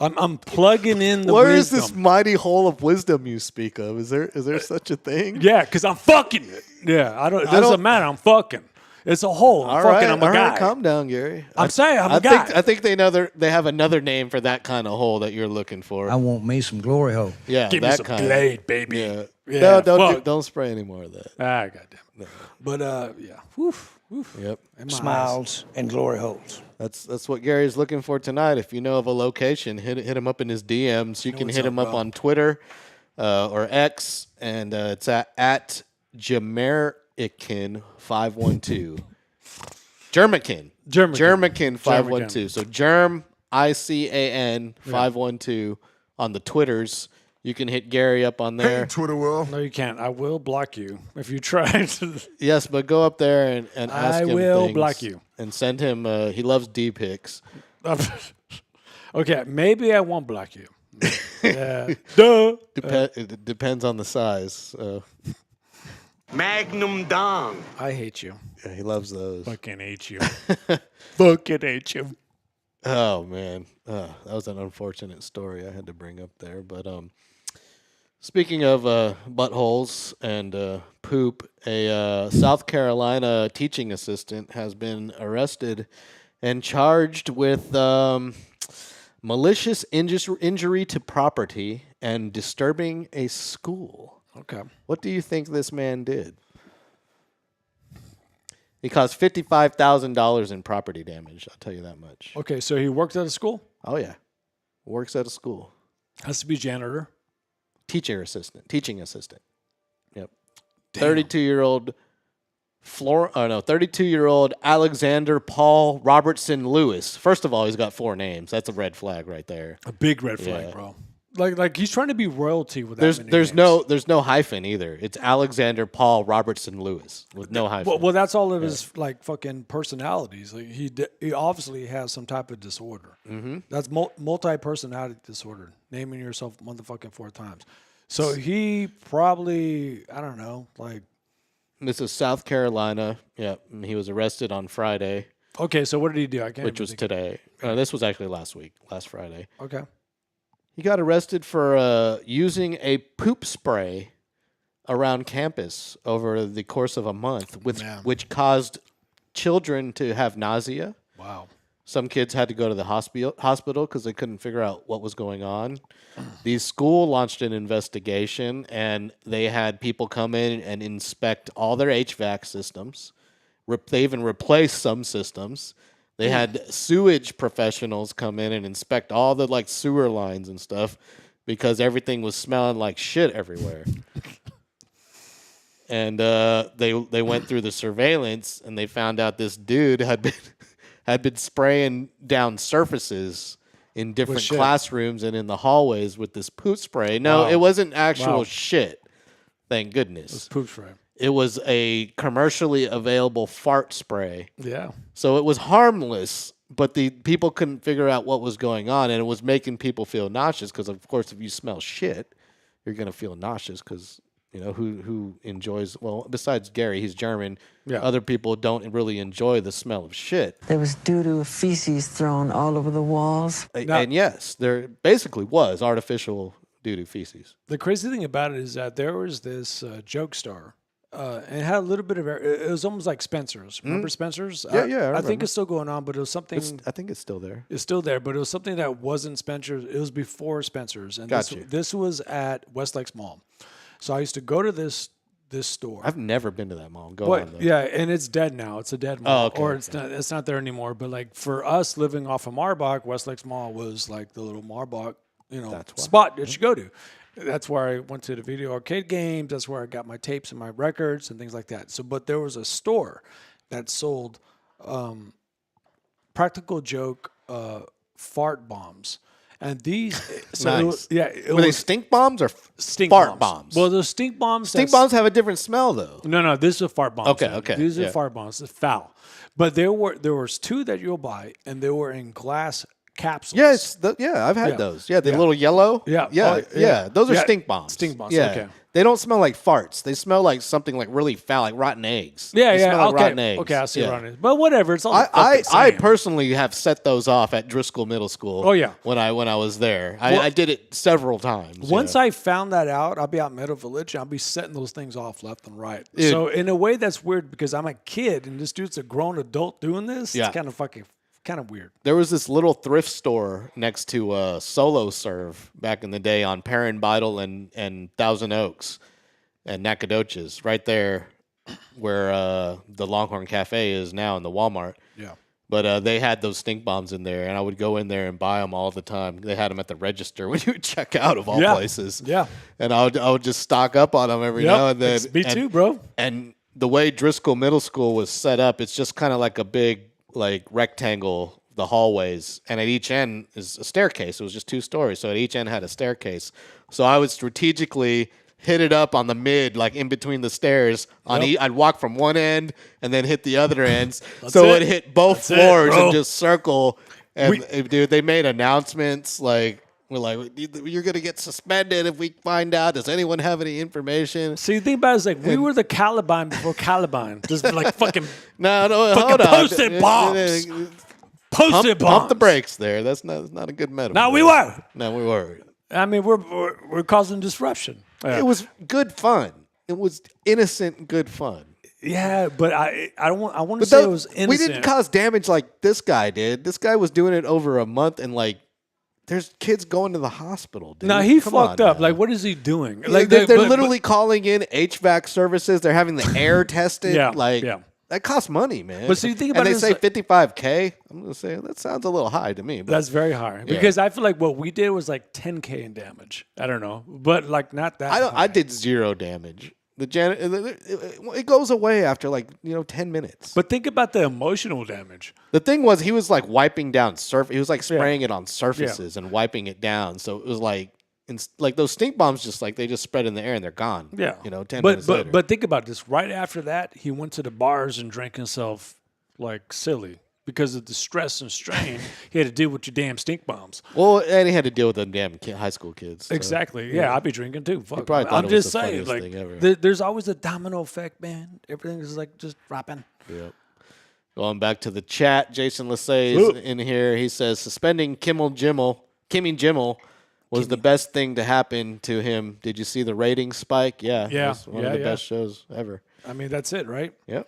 I'm plugging in the Where is wisdom. this mighty hole of wisdom you speak of? Is there such a thing? Yeah, because I'm fucking it. Yeah, It doesn't don't- matter. I'm fucking. It's a hole. I'm All fucking. right, I'm a all guy. right, calm down, Gary. I'm saying I'm a I guy. think I think they have another name for that kind of hole that you're looking for. I want me some glory hole. Yeah, Give me that some kind. Glade, baby. Yeah. Yeah, No, fuck. don't spray any more of that. Ah, goddamn. But yeah. Woof. Yep. In my eyes. Smiles and glory holes. That's what Gary's looking for tonight. If you know of a location, hit him up in his DMs. You can what's hit up, him up bro. on Twitter or X, and it's at Jamerican512. Germican. Germican 512. So Germ ICAN 512 on the Twitters. You can hit Gary up on there. Twitter world. No, you can't. I will block you if you try to. Yes, but go up there and ask I him will things block you. and send him. He loves D pics. Okay, maybe I won't block you. Yeah. Duh. It depends on the size. So, Magnum Dong. I hate you. yeah, he loves those. Fucking hate you. Fucking hate you. Oh man, that was an unfortunate story I had to bring up there. But Speaking of buttholes and poop, a South Carolina teaching assistant has been arrested and charged with malicious injury to property and disturbing a school. Okay. What do you think this man did? He caused $55,000 in property damage. I'll tell you that much. Okay, so he worked at a school? Oh yeah, works at a school. Has to be janitor. Teaching assistant. Yep. 32-year-old 32-year-old Alexander Paul Robertson Lewis. First of all, he's got 4 names. That's a red flag right there. A big red flag, Yeah. bro. Like he's trying to be royalty with that There's many there's names. there's no hyphen either. It's Alexander Paul Robertson Lewis with no hyphen. Well, that's all of his like fucking personalities. Like he obviously has some type of disorder. Mm-hmm. That's multi-personality disorder. Naming yourself motherfucking 4 times. So he probably, I don't know, like. This is South Carolina. Yeah, he was arrested on Friday, Okay, so what did he do? I can't. which even was think. today. This was actually last Friday. Okay. He got arrested for using a poop spray around campus over the course of a month, which caused children to have nausea. Wow. Some kids had to go to the hospital because they couldn't figure out what was going on. The school launched an investigation, and they had people come in and inspect all their HVAC systems. They even replaced some systems. They had sewage professionals come in and inspect all the like sewer lines and stuff because everything was smelling like shit everywhere. And they went through the surveillance, and they found out this dude had been spraying down surfaces in different shit. classrooms and in the hallways with this poop spray. No, it wasn't actual shit. Thank goodness. Poop spray. It was a commercially available fart spray. Yeah. So it was harmless, but the people couldn't figure out what was going on, and it was making people feel nauseous because, of course, if you smell shit, you're going to feel nauseous because, you know, who enjoys, well, besides Gary, he's German. Yeah. Other people don't really enjoy the smell of shit. There was doo-doo feces thrown all over the walls. And yes, there basically was artificial doo-doo feces. The crazy thing about it is that there was this joke star. And it had a little bit of it was almost like Spencer's. Remember Spencer's? Yeah, I I think remember. it's still going on, but it was something. I think it's still there. It's still there, but it was something that wasn't Spencer's. It was before Spencer's, and Got you. this was at Westlakes Mall. So I used to go to this store. I've never been to that mall. Go But on, though. yeah, and it's dead now. It's a dead mall, okay, or it's not there anymore. But like for us living off of Marbach, Westlakes Mall was like the little Marbach, spot that you go to. That's where I went to the video arcade games. That's where I got my tapes and my records and things like that. So, but there was a store that sold practical joke fart bombs, and these. So Nice. it was, yeah, it Were was they stink bombs or stink fart bombs? Well, those stink bombs. Stink bombs have a different smell, though. No, this is a fart bomb. Okay. These are Yeah. fart bombs. It's foul. But there was 2 that you'll buy, and they were in glass capsules. Yes, I've had Yeah. those. Yeah, the little yellow. Yeah. yeah, Oh, yeah. Those are Yeah. stink bombs. Stink bombs, Yeah. okay. They don't smell like farts. They smell like something like really foul, like rotten eggs. Yeah, They smell like okay. rotten eggs. Okay, I see Yeah. rotten eggs. But whatever, it's all the I fucking same. personally have set those off at Driscoll Middle School. Oh, yeah. when I was there, Well- I did it several times. Once yeah. I found that out, I'll be out in Meadow Village and I'll be setting those things off left and right. Dude. So in a way, that's weird because I'm a kid and this dude's a grown adult doing this. Yeah. It's kind of weird. There was this little thrift store next to Solo Serve back in the day on Perrin Beidle and Thousand Oaks and Nacogdoches, right there where the Longhorn Cafe is now in the Walmart. Yeah. But they had those stink bombs in there, and I would go in there and buy them all the time. They had them at the register when you would check out of all Yeah. places. Yeah. And I would just stock up on them every now and then. It's me And- too, bro. And the way Driscoll Middle School was set up, it's just kind of like a big like rectangle, the hallways, and at each end is a staircase. It was just 2 stories, so at each end had a staircase. So I would strategically hit it up on the mid, like in between the stairs. I'd walk from one end and then hit the other ends, so it. it hit both That's it, floors bro. and just circle. And dude, they made announcements like. We're like, you're going to get suspended if we find out. Does anyone have any information? See, the thing about it is like we were the Caliban before Caliban. Just like fucking No, Fucking hold on. posted bombs. posted bombs. Pump the brakes there. That's not a good metaphor. No, we were. No, we were. I mean, we're causing disruption. It was good fun. It was innocent, good fun. Yeah, but I want to But say it was innocent. we didn't cause damage like this guy did. This guy was doing it over a month, and like, there's kids going to the hospital. Dude. No, he Come fucked on up. now. Like, what is he doing? Like Like, they're literally calling in HVAC services. They're having the air tested. Yeah, like yeah. that costs money, man. But see, think about and it they as say like- 55K. I'm gonna say that sounds a little high to me. But That's very high because I feel like what we did was like 10K in damage. I don't know, but like not that. I did 0 damage. It goes away after 10 minutes. But think about the emotional damage. The thing was, he was like wiping down He was like spraying it on surfaces and wiping it down. So it was like those stink bombs, they just spread in the air and they're gone. Yeah, 10 minutes later. But think about this. Right after that, he went to the bars and drank himself like silly because of the stress and strain he had to deal with your damn stink bombs. Well, and he had to deal with the damn high school kids. So. Exactly. Yeah, I'd be drinking too. Fuck. probably thought I'm it was just the saying, funniest like, thing ever. there's always a domino effect, man. Everything is like just dropping. Yep. Going back to the chat, Jason Lassay is in here. He says suspending Kimmy Jimmel was the best thing to happen to him. Did you see the rating spike? Yeah. Yeah. It was one of the best shows ever. I mean, that's it, right? Yep.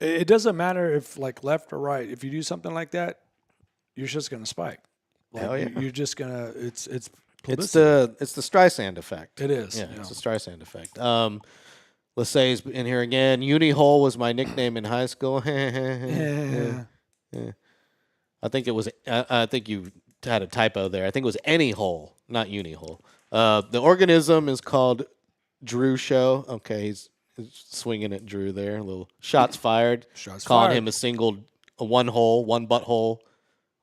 It doesn't matter if like left or right. If you do something like that, you're just gonna spike. Like, Hell yeah. You're just gonna. It's It's publicity. the Streisand effect. It is. Yeah, it's the Streisand effect. Lassay's in here again. Uni hole was my nickname in high school. Yeah. I think it was. I think you had a typo there. I think it was any hole, not uni hole. The organism is called Drew Show. Okay, he's swinging at Drew there. A little shots fired. Calling fired. him a one hole, one butthole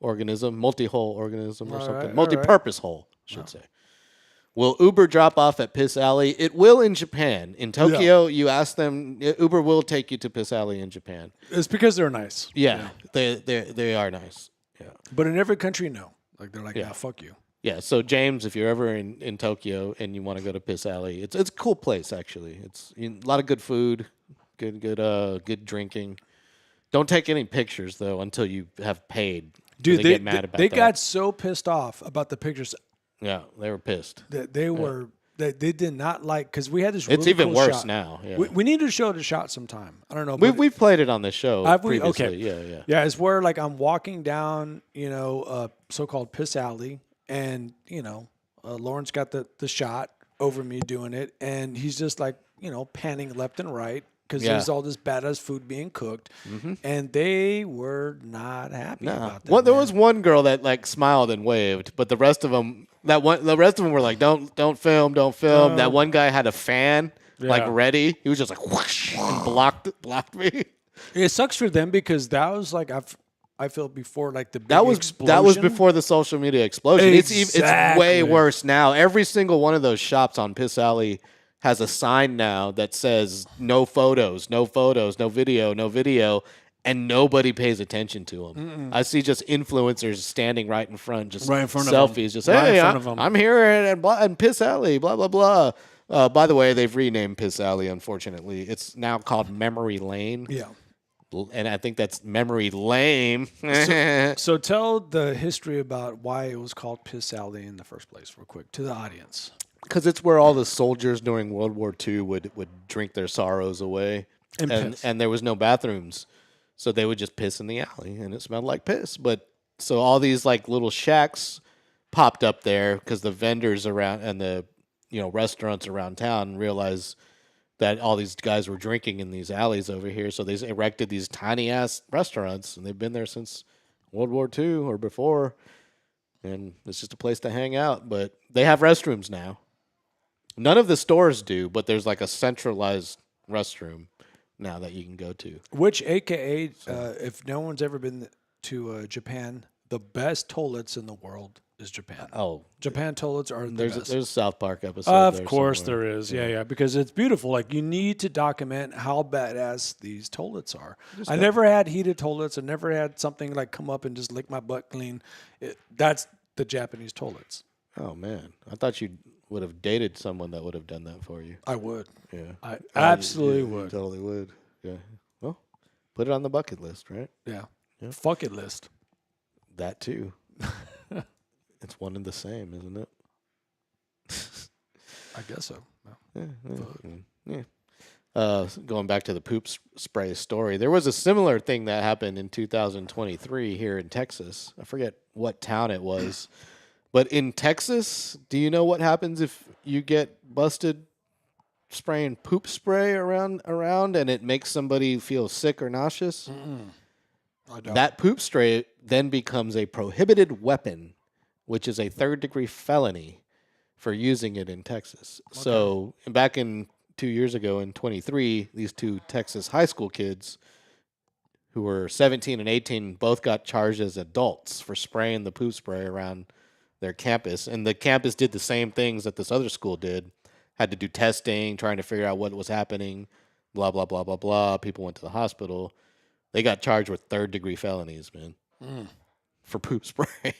organism, multi-hole organism or something. right. Multi-purpose hole, should say. Will Uber drop off at Piss Alley? It will in Japan. In Tokyo, you ask them, Uber will take you to Piss Alley in Japan. It's because they're nice. Yeah. They are nice. Yeah. But in every country, no. Like they're like, Yeah. nah, fuck you. Yeah, so James, if you're ever in Tokyo and you want to go to Piss Alley, it's a cool place actually. It's a lot of good food, good drinking. Don't take any pictures though until you have paid. Dude, they get mad about they that. got so pissed off about the pictures Yeah, they were pissed. that they were that they did not like because we had this. It's really even cool worse shot. now. Yeah. We need to show the shot sometime. I don't know. We've played it on this show Have we? previously. Okay. Yeah. Yeah, it's where like I'm walking down, so-called piss alley, and Lauren's got the shot over me doing it, and he's just like panning left and right because Yeah. there's all this badass food being cooked, and they were not happy about that. Well, there man. was one girl that like smiled and waved, but the rest of them were like, don't film. That one guy had a fan like Yeah. ready. He was just like whoosh and blocked me. It sucks for them because that was like I feel before like the big That was explosion. before the social media explosion. It's way Exactly. worse now. Every single one of those shops on Piss Alley has a sign now that says no photos, no video, and nobody pays attention to them. I see just influencers standing right in front, just Right in front of selfies, 'em. just Right in hey, front of 'em. I'm here at Piss Alley, blah blah blah. By the way, they've renamed Piss Alley. Unfortunately, it's now called Memory Lane. Yeah. And I think that's Memory Lame. So tell the history about why it was called Piss Alley in the first place, real quick, to the audience. Because it's where all the soldiers during World War II would drink their sorrows away, And piss. and there was no bathrooms, so they would just piss in the alley, and it smelled like piss. But so all these like little shacks popped up there because the vendors around and the restaurants around town realized that all these guys were drinking in these alleys over here, so they erected these tiny ass restaurants, and they've been there since World War II or before, and it's just a place to hang out. But they have restrooms now. None of the stores do, but there's like a centralized restroom now that you can go to. Which, AKA, if no one's ever been to Japan, the best toilets in the world is Japan. Oh, Japan toilets are the there's best. a South Park episode. Of there course somewhere. there is. Yeah, because it's beautiful. Like you need to document how badass these toilets are. I never had heated toilets. I never had something like come up and just lick my butt clean. That's the Japanese toilets. Oh man, I thought you would have dated someone that would have done that for you. I would. Yeah, I absolutely you would. Totally would. Yeah. Well, put it on the bucket list, right? Yeah. Fuck it list. That too. It's one and the same, isn't it? I guess so. Yeah. Going back to the spray story, there was a similar thing that happened in 2023 here in Texas. I forget what town it was, but in Texas, do you know what happens if you get busted spraying poop spray around and it makes somebody feel sick or nauseous? That poop spray then becomes a prohibited weapon, which is a 3rd-degree felony for using it in Texas. Okay. So back in 2 years ago in 23, these 2 Texas high school kids who were 17 and 18 both got charged as adults for spraying the poop spray around their campus. And the campus did the same things that this other school did. Had to do testing, trying to figure out what was happening, blah, blah, blah, blah, blah. People went to the hospital. They got charged with 3rd-degree felonies, man, for poop spray.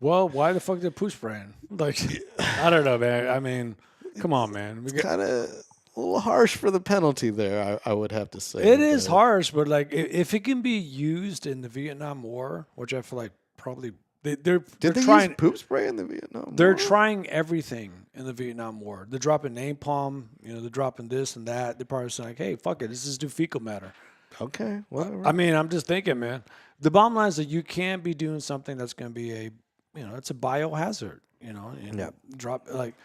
Well, why the fuck did poop spraying? Like, I don't know, man. I mean, come on, man. It's kind of a little harsh for the penalty there, I would have to say. It is harsh, but like, if it can be used in the Vietnam War, which I feel like probably they're trying use poop spray in the Vietnam War? They're trying everything in the Vietnam War. They're dropping napalm, they're dropping this and that. They're probably saying, like, hey, fuck it, let's just do fecal matter. Okay, whatever. I mean, I'm just thinking, man. The bottom line is that you can't be doing something that's going to be it's a biohazard, and drop like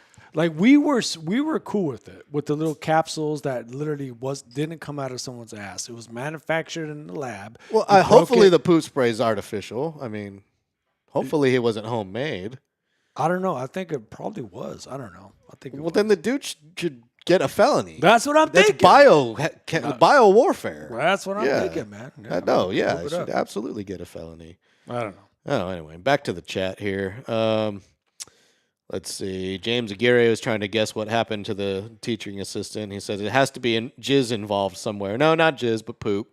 we were cool with it, with the little capsules that literally didn't come out of someone's ass. It was manufactured in the lab. Well, hopefully the poop spray is artificial. I mean, hopefully it wasn't homemade. I don't know. I think it probably was. I don't know. I think. Then the dude should get a felony. That's what I'm thinking. That's bio warfare. That's what I'm thinking, man. Yeah, it should absolutely get a felony. I don't know. Oh, anyway, back to the chat here. Let's see. James Aguirre was trying to guess what happened to the teaching assistant. He says it has to be jizz involved somewhere. No, not jizz, but poop.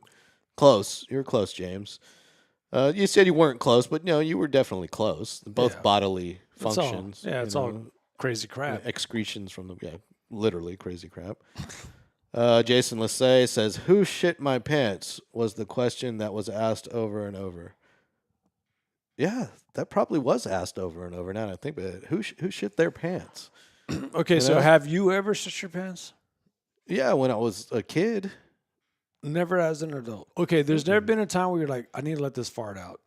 Close. You're close, James. You said you weren't close, but no, you were definitely close. Both bodily functions. It's all crazy crap. Excretions from the literally crazy crap. Jason Lassay says, "Who shit my pants?" was the question that was asked over and over. Yeah, that probably was asked over and over. Now I think, but who shit their pants? Okay, so have you ever shit your pants? Yeah, when I was a kid. Never as an adult. Okay, there's never been a time where you're like, I need to let this fart out,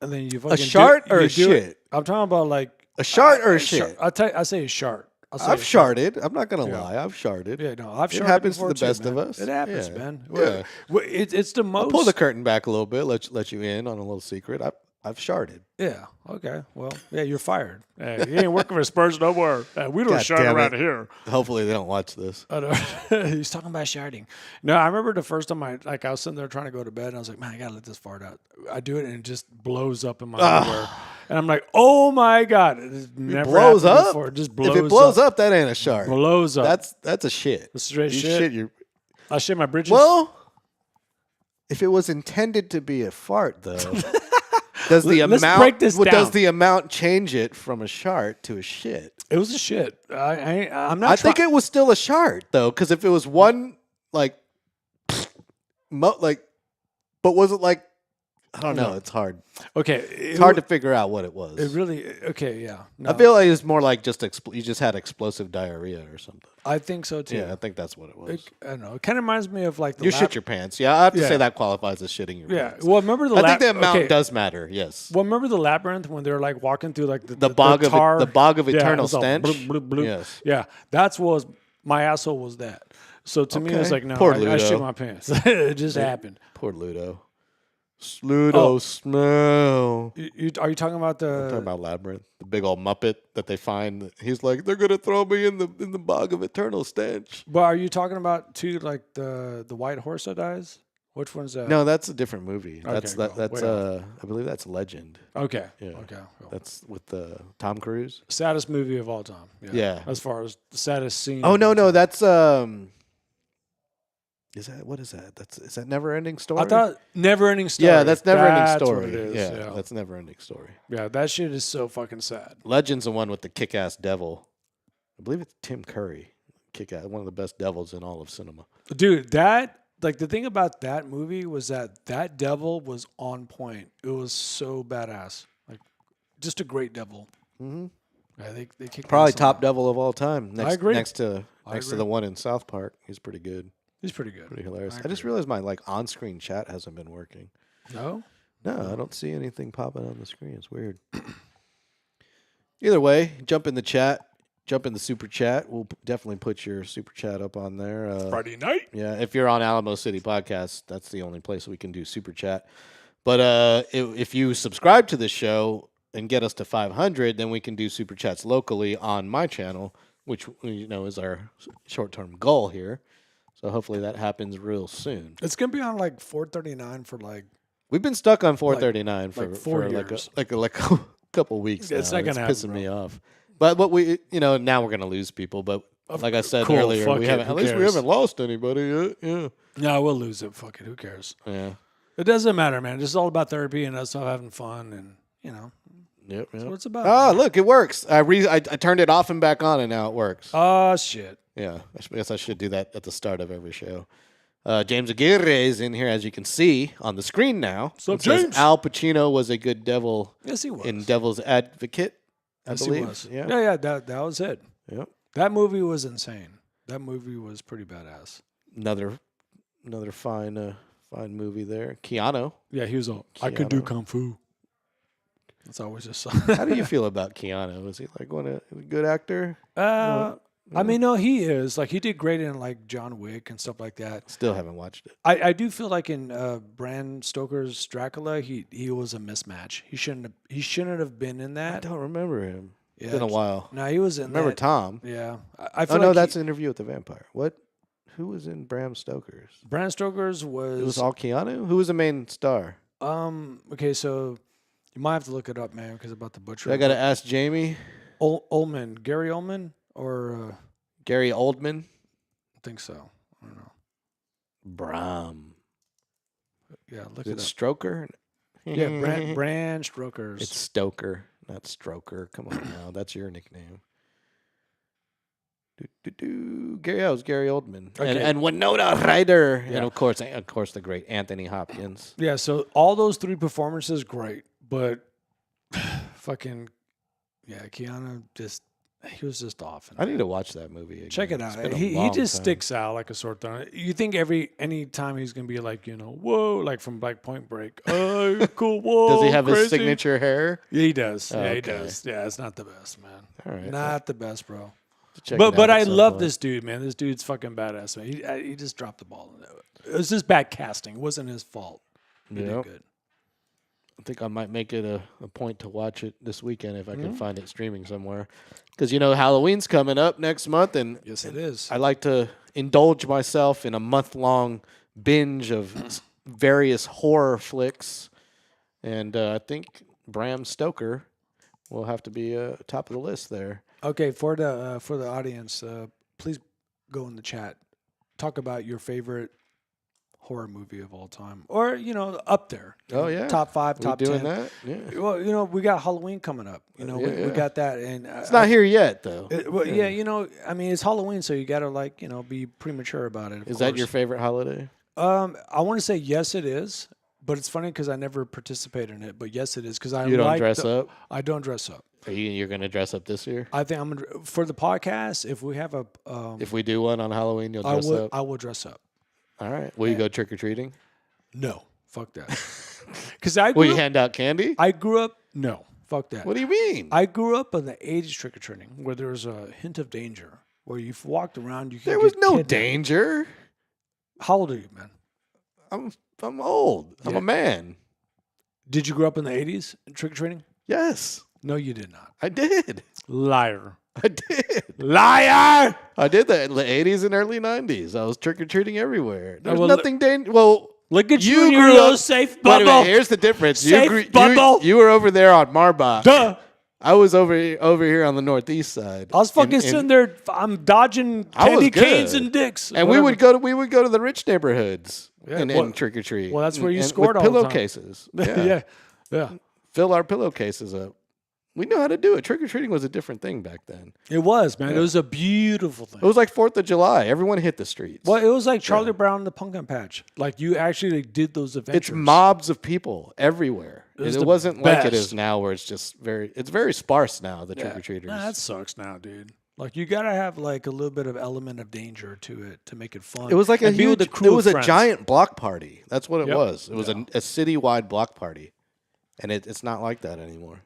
and then you fucking a shart or a shit. It. I'm talking about like a shart or a shit. I say a shart. I've sharted. I'm not gonna lie. I've sharted. Yeah, no, I've sharted. It happens to the too, best man. of us. It happens, man. Yeah. It's the most. I'll pull the curtain back a little bit. Let you in on a little secret. I've sharded. Yeah. Okay. Well, yeah, you're fired. Hey, you ain't working for Spurs no more. We don't shard around here. Hopefully they don't watch this. I know. He's talking about sharding. No, I remember the first time I was sitting there trying to go to bed, and I was like, man, I gotta let this fart out. I do it, and it just blows up in my underwear. And I'm like, oh my god, it never blows happened up. Before. It just blows. If it blows up, that ain't a shard. Blows up. That's a shit. That's straight shit. I shit my britches. Well, if it was intended to be a fart, though. Does the amount change it from a shart to a shit? It was a shit. I'm not. I think it was still a shart though, because if it was one but was it like? I don't know. It's hard. Okay, it's hard to figure out what it was. It really okay. Yeah, no. I feel like it's more like just you just had explosive diarrhea or something. I think so too. Yeah, I think that's what it was. I don't know. It kind of reminds me of like you shit your pants. Yeah, I have to say that qualifies as shitting your pants. Yeah. Well, remember I think the amount does matter. Yes. Well, remember the labyrinth when they're like walking through like the bog of tar? The bog of eternal stench. Bloop, bloop, bloop. Yes. Yeah, my asshole was that. So to me, it's like no, I shit my pants. It just happened. Poor Ludo. Ludo smell. Are you talking about I'm talking about Labyrinth, the big old Muppet that they find? He's like, they're gonna throw me in the bog of eternal stench. But are you talking about too like the white horse that dies? Which one's that? No, that's a different movie. Okay, that's I believe that's Legend. Okay. Yeah. Okay. Cool. That's with Tom Cruise. Saddest movie of all time. Yeah. As far as the saddest scene. Oh no, that's what is that? Is that Never Ending Story? I thought Never Ending Story. Yeah, that's Never Ending Story. What it is. Yeah, that's Never Ending Story. Yeah, that shit is so fucking sad. Legend's the one with the kick-ass devil. I believe it's Tim Curry. Kick-ass, one of the best devils in all of cinema. Dude, the thing about that movie was that devil was on point. It was so badass. Like, just a great devil. Mm-hmm. Yeah, they kick Probably ass on top that. devil of all time. Next, agree. Next to agree. the one in South Park. He's pretty good. He's pretty good. Pretty hilarious. I, agree. just realized my on-screen chat hasn't been working. No? No, I don't see anything popping on the screen. It's weird. Either way, jump in the chat. Jump in the super chat. We'll definitely put your super chat up on there. Friday night? Yeah, if you're on Alamo City Podcast, that's the only place we can do super chat. But if you subscribe to this show and get us to 500, then we can do super chats locally on my channel, which is our short-term goal here. So hopefully that happens real soon. It's going to be on like 439 for like. We've been stuck on 439 like for 4 years. like a couple weeks now. It's not gonna happen, pissing bro. me off. But what we now we're gonna lose people. But like I said cool, earlier, fuck we it, haven't. who At least we cares? haven't lost anybody yet. Yeah. No, we'll lose it. Fuck it. Who cares? Yeah. It doesn't matter, man. It's all about therapy and us all having fun and, Yep. that's what it's about. Oh, look, it works. I turned it off and back on, and now it works. Oh, shit. Yeah, I guess I should do that at the start of every show. James Aguirre is in here, as you can see on the screen now. What's up, It says James? Al Pacino was a good devil Yes, he was. in Devil's Advocate, I Yes, believe. he was. Yeah. Yeah, that was it. Yep. That movie was insane. That movie was pretty badass. Another fine movie there. Keanu. Yeah, he was all, I could do Keanu. kung fu. That's always just How do you feel about Keanu? Is he like a good actor? I mean, no, he is. Like, he did great in, like, John Wick and stuff like that. Still haven't watched it. I do feel like in Bram Stoker's Dracula, he was a mismatch. He shouldn't have been in I that. don't remember him. Yeah, It's been a while. No, he was in Remember that. Tom? Yeah. I feel Oh, no, like that's Interview with the Vampire. What? Who was in Bram Stoker's? Bram Stoker's It was all Keanu? Who was the main star? okay, so you might have to look it up, man, because about the butcher. I got to ask Jamie. Ullman, Gary Ullman, or Gary Oldman. I think so. I don't know. Bram. Yeah, look Is it it up. Stroker? Yeah, Bram Stoker's. It's Stoker, not Stroker. Come on now. That's your nickname. Gary Oldman. Okay. And Winona Ryder. Yeah. And of course the great Anthony Hopkins. Yeah, so all those three performances, great, but fucking Keanu he was just off. I need to watch that movie again. Check it It's out. been a He long just time. sticks out like a sore thumb. You think any time he's gonna be like, whoa, like from like Point Break. Oh, cool. Whoa. Does he have his crazy. signature hair? Yeah, he does. Oh, yeah, he okay. does. Yeah, it's not the best, man. All right. Not the best, bro. Check it But out I at some love point. this dude, man. This dude's fucking badass, man. He just dropped the ball. It was just bad casting. It wasn't his fault. He Yep. did good. I think I might make it a point to watch it this weekend if I Mm-hmm. can find it streaming somewhere. Because, Halloween's coming up next month, and Yes, it is. I like to indulge myself in a month-long binge of various horror flicks. And I think Bram Stoker will have to be top of the list there. Okay, for the audience, please go in the chat. Talk about your favorite horror movie of all time, or up there. Oh, yeah. Top 5, We top doing 10. that? Yeah. Well, we got Halloween coming up. We yeah. got that, and It's not here yet, though. yeah. I mean, it's Halloween, so you got to be premature about it. Of Is that course. your favorite holiday? I want to say yes, it is, but it's funny because I never participate in it. But yes, it is because I You don't like dress up? I don't dress up. You're going to dress up this year? I think I'm gonna for the podcast. If we have a, If we do one on Halloween, you'll I dress will up? I will dress up. All right. Will you go trick-or-treating? No, fuck that. Because I Will grew you up, hand out candy? I grew up. No, fuck that. What do you mean? I grew up in the 80s trick or treating where there was a hint of danger. Where you walked around, you could There was get no kidnapped. danger. How old are you, man? I'm old. I'm Yeah. a man. Did you grow up in the 80s trick or treating? Yes, No, you did not. I did. Liar. I did. Liar. I did that in the 80s and early 90s. I was trick-or-treating everywhere. There's well, nothing dangerous. Well, Look at you you in your grew little up- safe wait a bubble. minute, here's the difference. Safe bubble. You were over there on Marbach. Duh. I was over here on the northeast side. I was fucking And- sitting there. I'm dodging I was candy canes good. and dicks. And whatever. we would go to the rich neighborhoods Yeah, and, well- trick or treat. well, that's where you and scored with all the time. pillowcases. yeah. Fill our pillowcases up. We knew how to do it. Trick or treating was a different thing back then. It was, man. It was a beautiful thing. It was like 4th of July. Everyone hit the streets. Well, it was like Charlie Brown and the Pumpkin Patch. Like you actually did those adventures. It's mobs of people everywhere. It the wasn't like it best. is now, where it's very sparse now. The trick or treaters. Nah, that sucks now, dude. Like you gotta have like a little bit of element of danger to it to make it fun. It was like a And be with huge. the crew It of was a friends. giant block party. That's what it Yep. was. It was a citywide block party, and it's not like that anymore,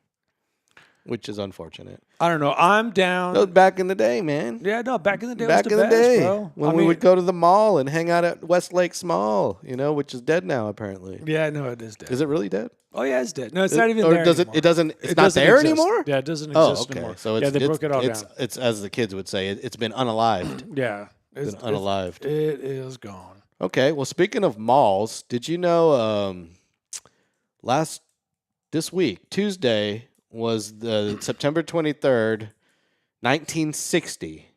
which is unfortunate. I don't know. I'm down. That was back in the day, man. Yeah, no. Back in the day, Back was in the the best, day, bro. when I we mean, would go to the mall and hang out at Westlake Mall, which is dead now apparently. Yeah, no, it is dead. Is it really dead? Oh yeah, it's dead. No, it's not even or there does anymore. it doesn't it's It not doesn't there exist. anymore? Yeah, it doesn't Oh, exist okay. anymore. So it's, yeah, they broke it all down. It's as the kids would say, it's been unalived. Yeah, Been unalived. It is gone. Okay. Well, speaking of malls, did you know this week, Tuesday, was the September 23rd, 1960.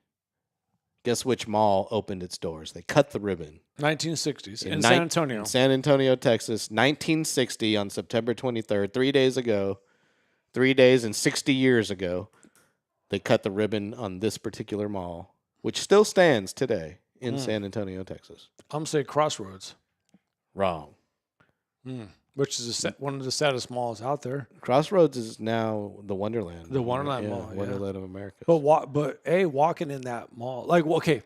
Guess which mall opened its doors? They cut the ribbon. 1960s in San Antonio. In San Antonio, Texas, 1960 on September 23rd, 3 days ago, 3 days and 60 years ago, they cut the ribbon on this particular mall, which still stands today in San Antonio, Texas. I'm gonna say Crossroads, Wrong. which is one of the saddest malls out there. Crossroads is now the Wonderland. The Wonderland Mall, yeah. Wonderland of America. But walking in that mall, like, okay,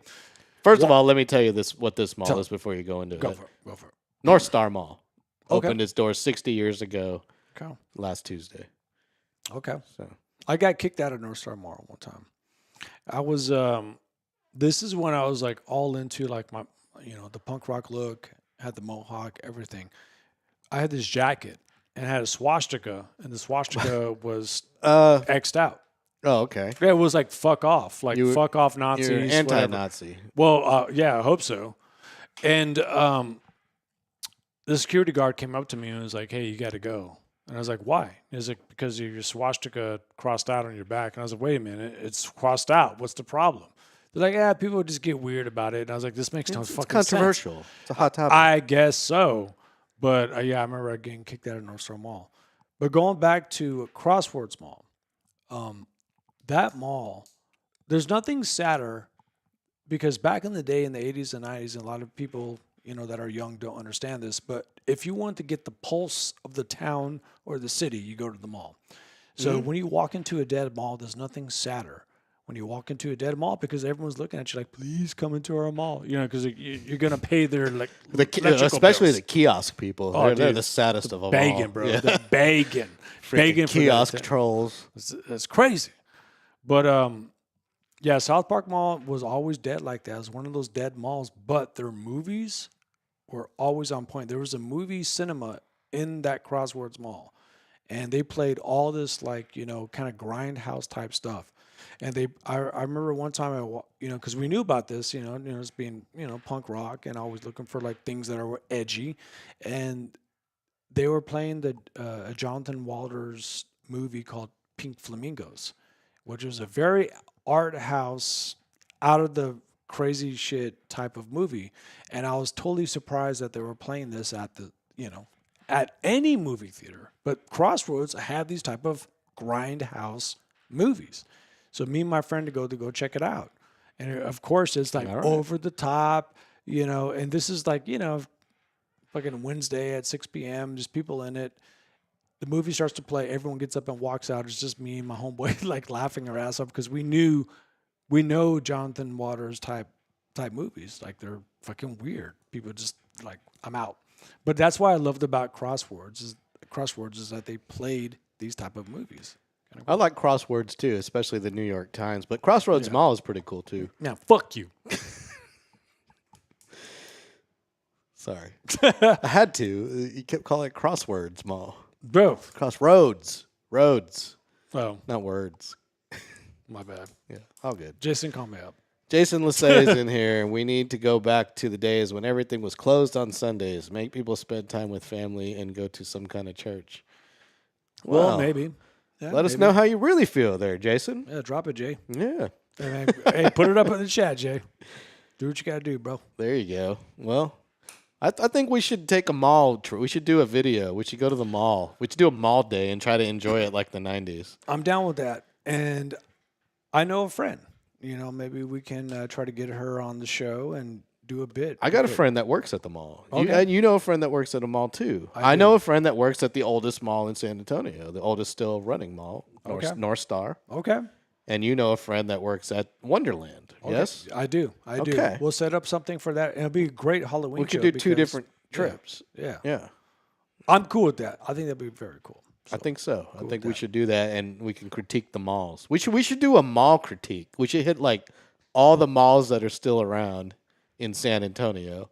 First of all, let me tell you what this mall is before you go into go it. for it. Go for it. North Star Mall Okay. opened its doors 60 years ago Okay. last Tuesday. Okay. So I got kicked out of North Star Mall one time. I was this is when I was like all into like my the punk rock look, had the mohawk, everything. I had this jacket and it had a swastika, and the swastika was X'd out. Oh, okay. Yeah, it was like fuck off. Like You- fuck off Nazis. You're whatever. anti-Nazi. Well, yeah, I hope so. And the security guard came up to me and was like, "Hey, you got to go." And I was like, "Why?" He was like, "Because your swastika crossed out on your back." And I was like, "Wait a minute, it's crossed out. What's the problem?" They're like, "Yeah, people just get weird about it." And I was like, "This makes no It's fucking controversial. sense." It's a hot topic. I guess so. But yeah, I remember getting kicked out of North Star Mall. But going back to Crossroads Mall, that mall, there's nothing sadder because back in the day in the 80s and 90s, and a lot of people, that are young don't understand this, but if you want to get the pulse of the town or the city, you go to the mall. So when you walk into a dead mall, there's nothing sadder when you walk into a dead mall because everyone's looking at you like, please come into our mall, because you're going to pay their Especially bills. the kiosk people. Oh, they're dude. the saddest of them all. Begging, bro. Yeah. They're begging. Begging for that kiosk thing. trolls. It's crazy. But yeah, South Park Mall was always dead like that. It was one of those dead malls, but their movies were always on point. There was a movie cinema in that Crossroads Mall, and they played all this like, kind of grindhouse type stuff. And I remember one time because we knew about this, as being, punk rock and always looking for like things that are edgy, and they were playing a Jonathan Walters movie called Pink Flamingos, which was a very art house, out of the crazy shit type of movie. And I was totally surprised that they were playing this at at any movie theater. But Crossroads had these type of grindhouse movies. So me and my friend to go check it out. And of course it's like over the top, and this is like, fucking Wednesday at 6 p.m., just people in it. The movie starts to play. Everyone gets up and walks out. It's just me and my homeboy like laughing our ass off because we know Jonathan Waters type movies. Like they're fucking weird. People just like, I'm out. But that's why I loved about Crossroads is that they played these type of movies. I like Crosswords too, especially the New York Times. But Crossroads Mall is pretty cool too. Now, fuck you. Sorry. I had to. You kept calling it Crosswords Mall. Bro. Crossroads. Roads. Oh, Not words. my bad. Yeah. All good. Jason, call me up. Jason Lassay is in here, and we need to go back to the days when everything was closed on Sundays. Make people spend time with family and go to some kind of church. Well, Wow. maybe. Yeah, Let us maybe. know how you really feel there, Jason. Yeah, drop it, Jay. Yeah. Hey, put it up in the chat, Jay. Do what you gotta do, bro. There you go. Well, I think we should take a mall trip. We should do a video. We should go to the mall. We should do a mall day and try to enjoy it like the 90s. I'm down with that. And I know a friend. Maybe we can try to get her on the show and do a bit. I got a friend that works at the mall. Okay. You know a friend that works at a mall too. I I do. know a friend that works at the oldest mall in San Antonio, the oldest still running mall, Okay. North Star. Okay. And you know a friend that works at Wonderland. Okay. Yes? I do. I do. Okay. We'll set up something for that. It'll be a great Halloween We could show do two because- different trips. Yeah. Yeah. I'm cool with that. I think that'd be very cool. I think so. I think we that. should do that, and we can critique the malls. We should do a mall critique. We should hit like all the malls that are still around in San Antonio.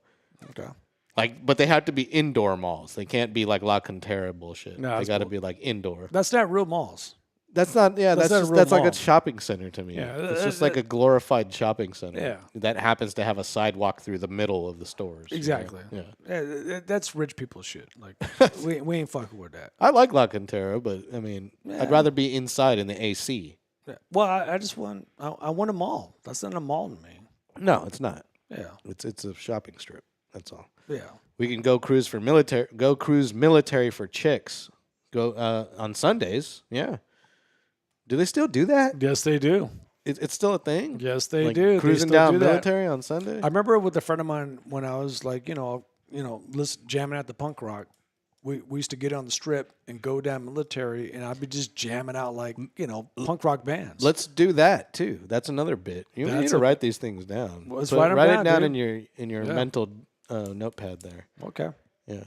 Okay. Like, but they have to be indoor malls. They can't be like La Cantera bullshit. No, they that's got to bull- be like indoor. That's not real malls. That's not. Yeah, That's that's not a just, real that's like mall. a shopping center to me. Yeah, It's just like a glorified shopping center. Yeah. That happens to have a sidewalk through the middle of the stores. you know? Exactly. Yeah. That's rich people shit. Like we ain't fucking with that. I like La Cantera, but I mean, I'd rather be inside in the AC. Yeah. Well, I just want I want a mall. That's not a mall to me. No, it's not. Yeah. It's a shopping strip. That's all. Yeah. We can go cruise for military. Go cruise military for chicks. Go on Sundays. Yeah. Do they still do that? Yes, they do. It's still a thing. Yes, they Like do. They Cruising still down do that. military on Sunday. I remember with a friend of mine when I was like, jamming at the punk rock. We used to get on the strip and go down military, and I'd be just jamming out like punk rock bands. Let's do that too. That's another bit. You need That's to a- write these things down. Let's Put- write 'em write down, it down dude. in your Yeah. mental notepad there. Okay. Yeah.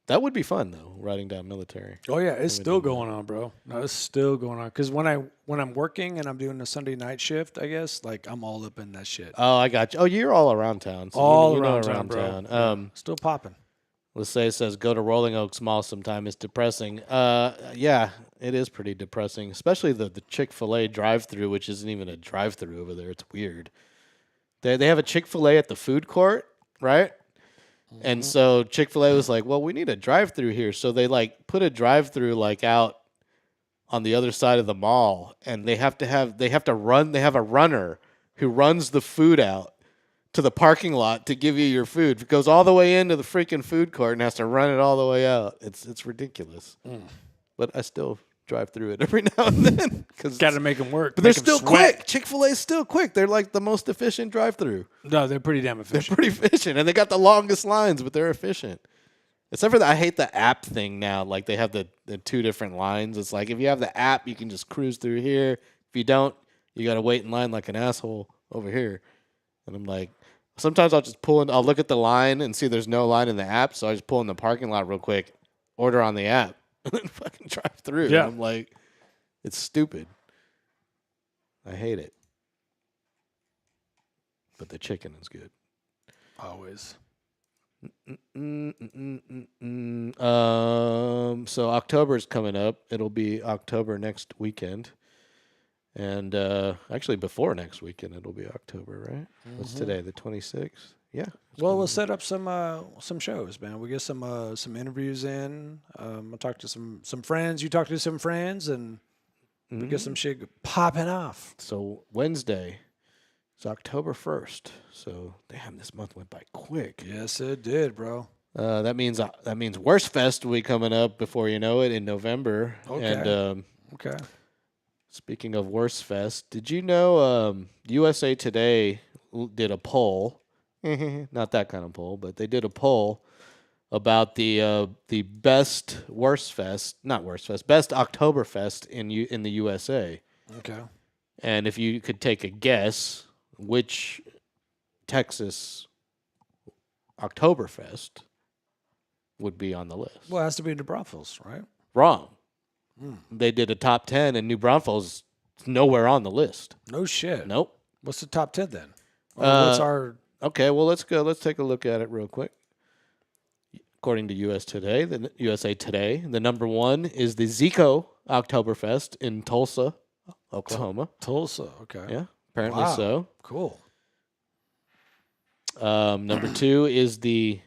That would be fun though. Writing down military. Oh yeah, it's still going on, bro. No, it's still going on. Because when I'm working and I'm doing a Sunday night shift, I guess like I'm all up in that shit. Oh, I got you. Oh, you're all around town. So All you know around town, bro. Still popping. Let's say it says go to Rolling Oaks Mall sometime. It's depressing. Yeah, it is pretty depressing, especially the Chick-fil-A drive-through, which isn't even a drive-through over there. It's weird. They have a Chick-fil-A at the food court, right? And so Chick-fil-A was like, well, we need a drive-through here. So they like put a drive-through like out on the other side of the mall, and they have a runner who runs the food out to the parking lot to give you your food. It goes all the way into the freaking food court and has to run it all the way out. It's ridiculous. But I still drive through it every now and then because Got to make them work. But they're make 'em still sweat. quick. Chick-fil-A is still quick. They're like the most efficient drive-through. No, they're pretty damn They're efficient. pretty efficient, and they got the longest lines, but they're efficient. Except for that, I hate the app thing now. Like they have the two different lines. It's like if you have the app, you can just cruise through here. If you don't, you got to wait in line like an asshole over here. And I'm like, sometimes I'll just pull in. I'll look at the line and see there's no line in the app, so I just pull in the parking lot real quick, order on the app, and then fucking drive through. Yeah. And I'm like, it's stupid. I hate it. But the chicken is good. Always. So October is coming up. It'll be October next weekend. And actually before next weekend it'll be October, right? What's today? The 26th? Yeah. Well, we'll set up some shows, man. We get some interviews in. I'll talk to some friends. You talk to some friends, and we get some shit popping off. So Wednesday is October 1st. So damn, this month went by quick. Yes, it did, bro. That means Worst Fest will be coming up before you know it in November. Okay. And Okay. speaking of Worst Fest, did you know USA Today did a poll? Not that kind of poll, but they did a poll about the best Oktoberfest in the USA. Okay. And if you could take a guess, which Texas Oktoberfest would be on the list? Well, it has to be the Braunfels, right? Wrong. They did a top 10, and New Braunfels is nowhere on the list. No shit. Nope. What's the top 10 then? Or what's our? Okay, well, let's go. Let's take a look at it real quick. According to USA Today, the number one is the Zico Oktoberfest in Tulsa, Oklahoma. Tulsa. Okay. Yeah, apparently Wow. so. Cool. Number two is the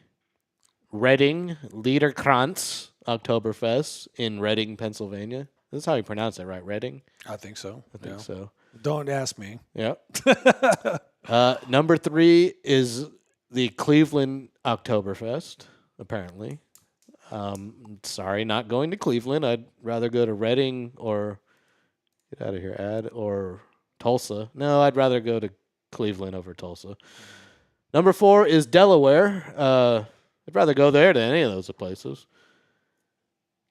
Reading Liederkranz Oktoberfest in Reading, Pennsylvania. This is how you pronounce it, right? Reading? I think so. I think so. Don't ask me. Yeah. Number three is the Cleveland Oktoberfest, apparently. Sorry, not going to Cleveland. I'd rather go to Reading or get out of here, or Tulsa. No, I'd rather go to Cleveland over Tulsa. Number 4 is Delaware. I'd rather go there than any of those places.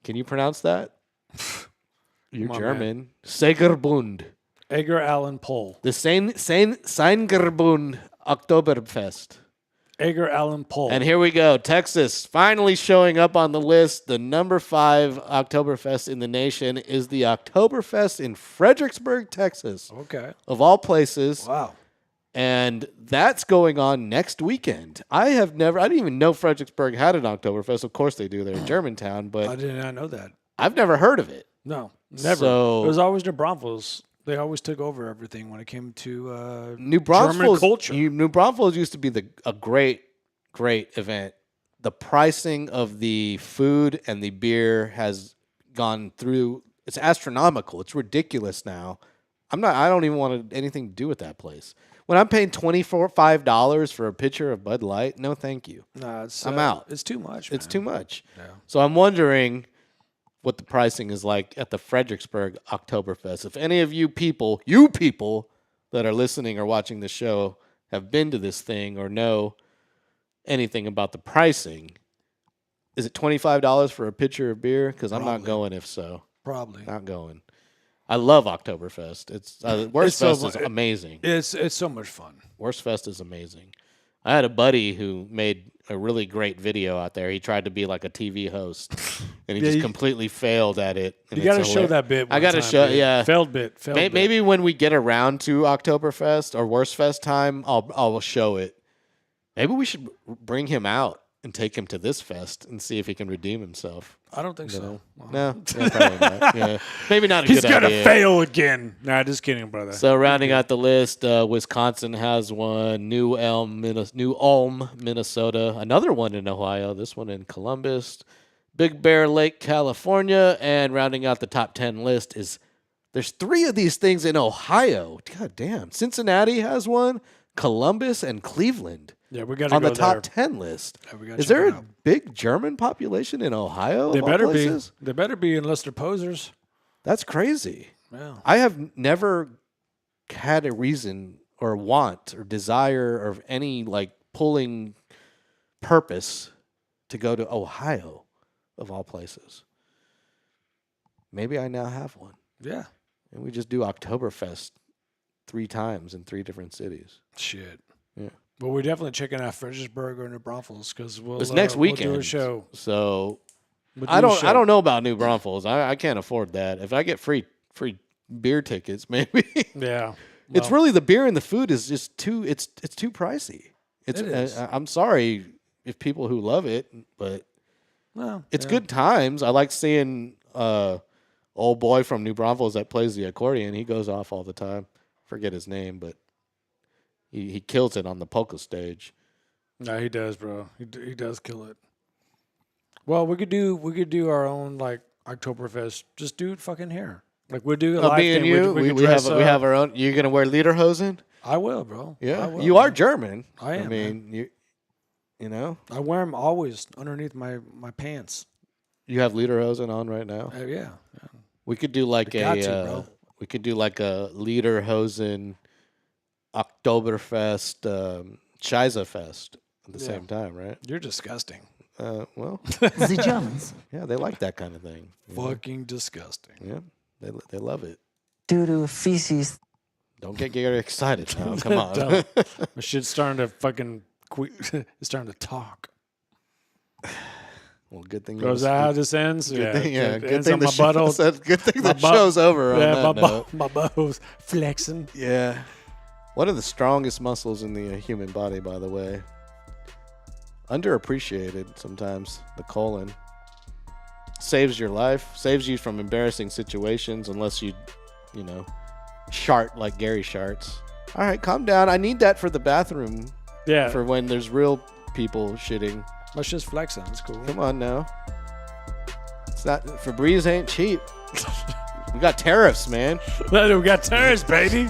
Can you pronounce that? You're Come on, German. Segerbund. Edgar Allan Poe. The Seingerbund Oktoberfest. Edgar Allan Poe. And here we go. Texas finally showing up on the list. The number 5 Oktoberfest in the nation is the Oktoberfest in Fredericksburg, Texas. Okay. Of all places. Wow. And that's going on next weekend. I didn't even know Fredericksburg had an Oktoberfest. Of course they do. They're in Germantown, I but did not know that. I've never heard of it. No, never. So- it was always New Braunfels. They always took over everything when it came to New German Braunfels culture. New Braunfels used to be a great event. The pricing of the food and the beer has gone through. It's astronomical. It's ridiculous now. I don't even want anything to do with that place. When I'm paying $25 for a pitcher of Bud Light, no, thank you. Nah, it's, I'm out. It's too much. It's man. too much. Yeah. So I'm wondering what the pricing is like at the Fredericksburg Oktoberfest. If any of you people that are listening or watching the show have been to this thing or know anything about the pricing, is it $25 for a pitcher of beer? Because I'm not going if so. Probably. Not going. I love Oktoberfest. It's Wurstfest is amazing. It's so much fun. Wurstfest is amazing. I had a buddy who made a really great video out there. He tried to be like a TV host, and he just completely failed at it. And You got to show that bit. I got to show, yeah. Failed bit. Maybe when we get around to Oktoberfest or Wurstfest time, I'll show it. Maybe we should bring him out and take him to this fest and see if he can redeem himself. I don't think so. No, yeah, probably not. Yeah. Maybe not a He's good gonna idea. fail again. Nah, just kidding, brother. So rounding out the list, Wisconsin has one, New Ulm, Minnesota, another one in Ohio, this one in Columbus, Big Bear Lake, California, and rounding out the top 10 list is there's 3 of these things in Ohio. God damn. Cincinnati has one, Columbus, and Cleveland. Yeah, we got to on go the top there. 10 list. Yeah, we gotta Is check there it a out. big German population in Ohio? They of all better places? be. They better be unless they're posers. That's crazy. Yeah. I have never had a reason or want or desire or any like pulling purpose to go to Ohio of all places. Maybe I now have one. Yeah. And we just do Oktoberfest 3 times in 3 different cities. Shit. Yeah. But we're definitely checking out Fredericksburg or New Braunfels because It's next weekend. We'll do a show. So We'll I do a don't show. know about New Braunfels. I can't afford that. If I get free beer tickets, maybe. Yeah. It's Well, really the beer and the food is just too it's too pricey. It's It is. I'm sorry if people who love it, but well, it's yeah. good times. I like seeing old boy from New Braunfels that plays the accordion. He goes off all the time. Forget his name, but he kills it on the polka stage. No, he does, bro. He does kill it. Well, we could do our own like Oktoberfest. Just do it fucking here. Like we'll do a live Me and thing. you, could we dress have we up. have our own. You're gonna wear lederhosen? I will, bro. I Yeah, will, you are man. German. I am, I mean, you know, I wear them always underneath my pants. you have lederhosen on right now. Yeah. We could do like got to, bro. we could do like a lederhosen Oktoberfest Scheisefest at the same time, right? You're disgusting. Well, The Germans, yeah, they like that kind of thing. Fucking disgusting. Yeah, they love it. due to feces Don't get Gary excited now. Come on. Don't. My shit's starting to fucking it's starting to talk. Well, good thing. Is that how this ends? Good thing, yeah. It Good ends thing on the my show, butthole. good thing my the butt- show's over. On Yeah, that note. my butthole's flexing. Yeah. One of the strongest muscles in the human body, by the way. Underappreciated sometimes, the colon. Saves your life, saves you from embarrassing situations unless you shart like Gary sharts. All right, calm down. I need that for the bathroom Yeah. for when there's real people shitting. My shit's flexing. It's cool. Come on now. It's not, Febreze ain't cheap. We got tariffs, man. We got tariffs, baby.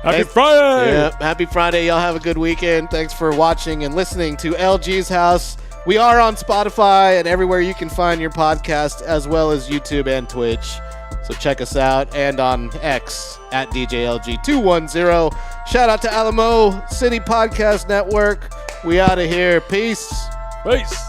Happy Hey, Friday. Yeah, happy Friday. Y'all have a good weekend. Thanks for watching and listening to LG's House. We are on Spotify and everywhere you can find your podcast, as well as YouTube and Twitch. So check us out, and on X at DJLG210. Shout out to Alamo City Podcast Network. We out of here. Peace. Peace.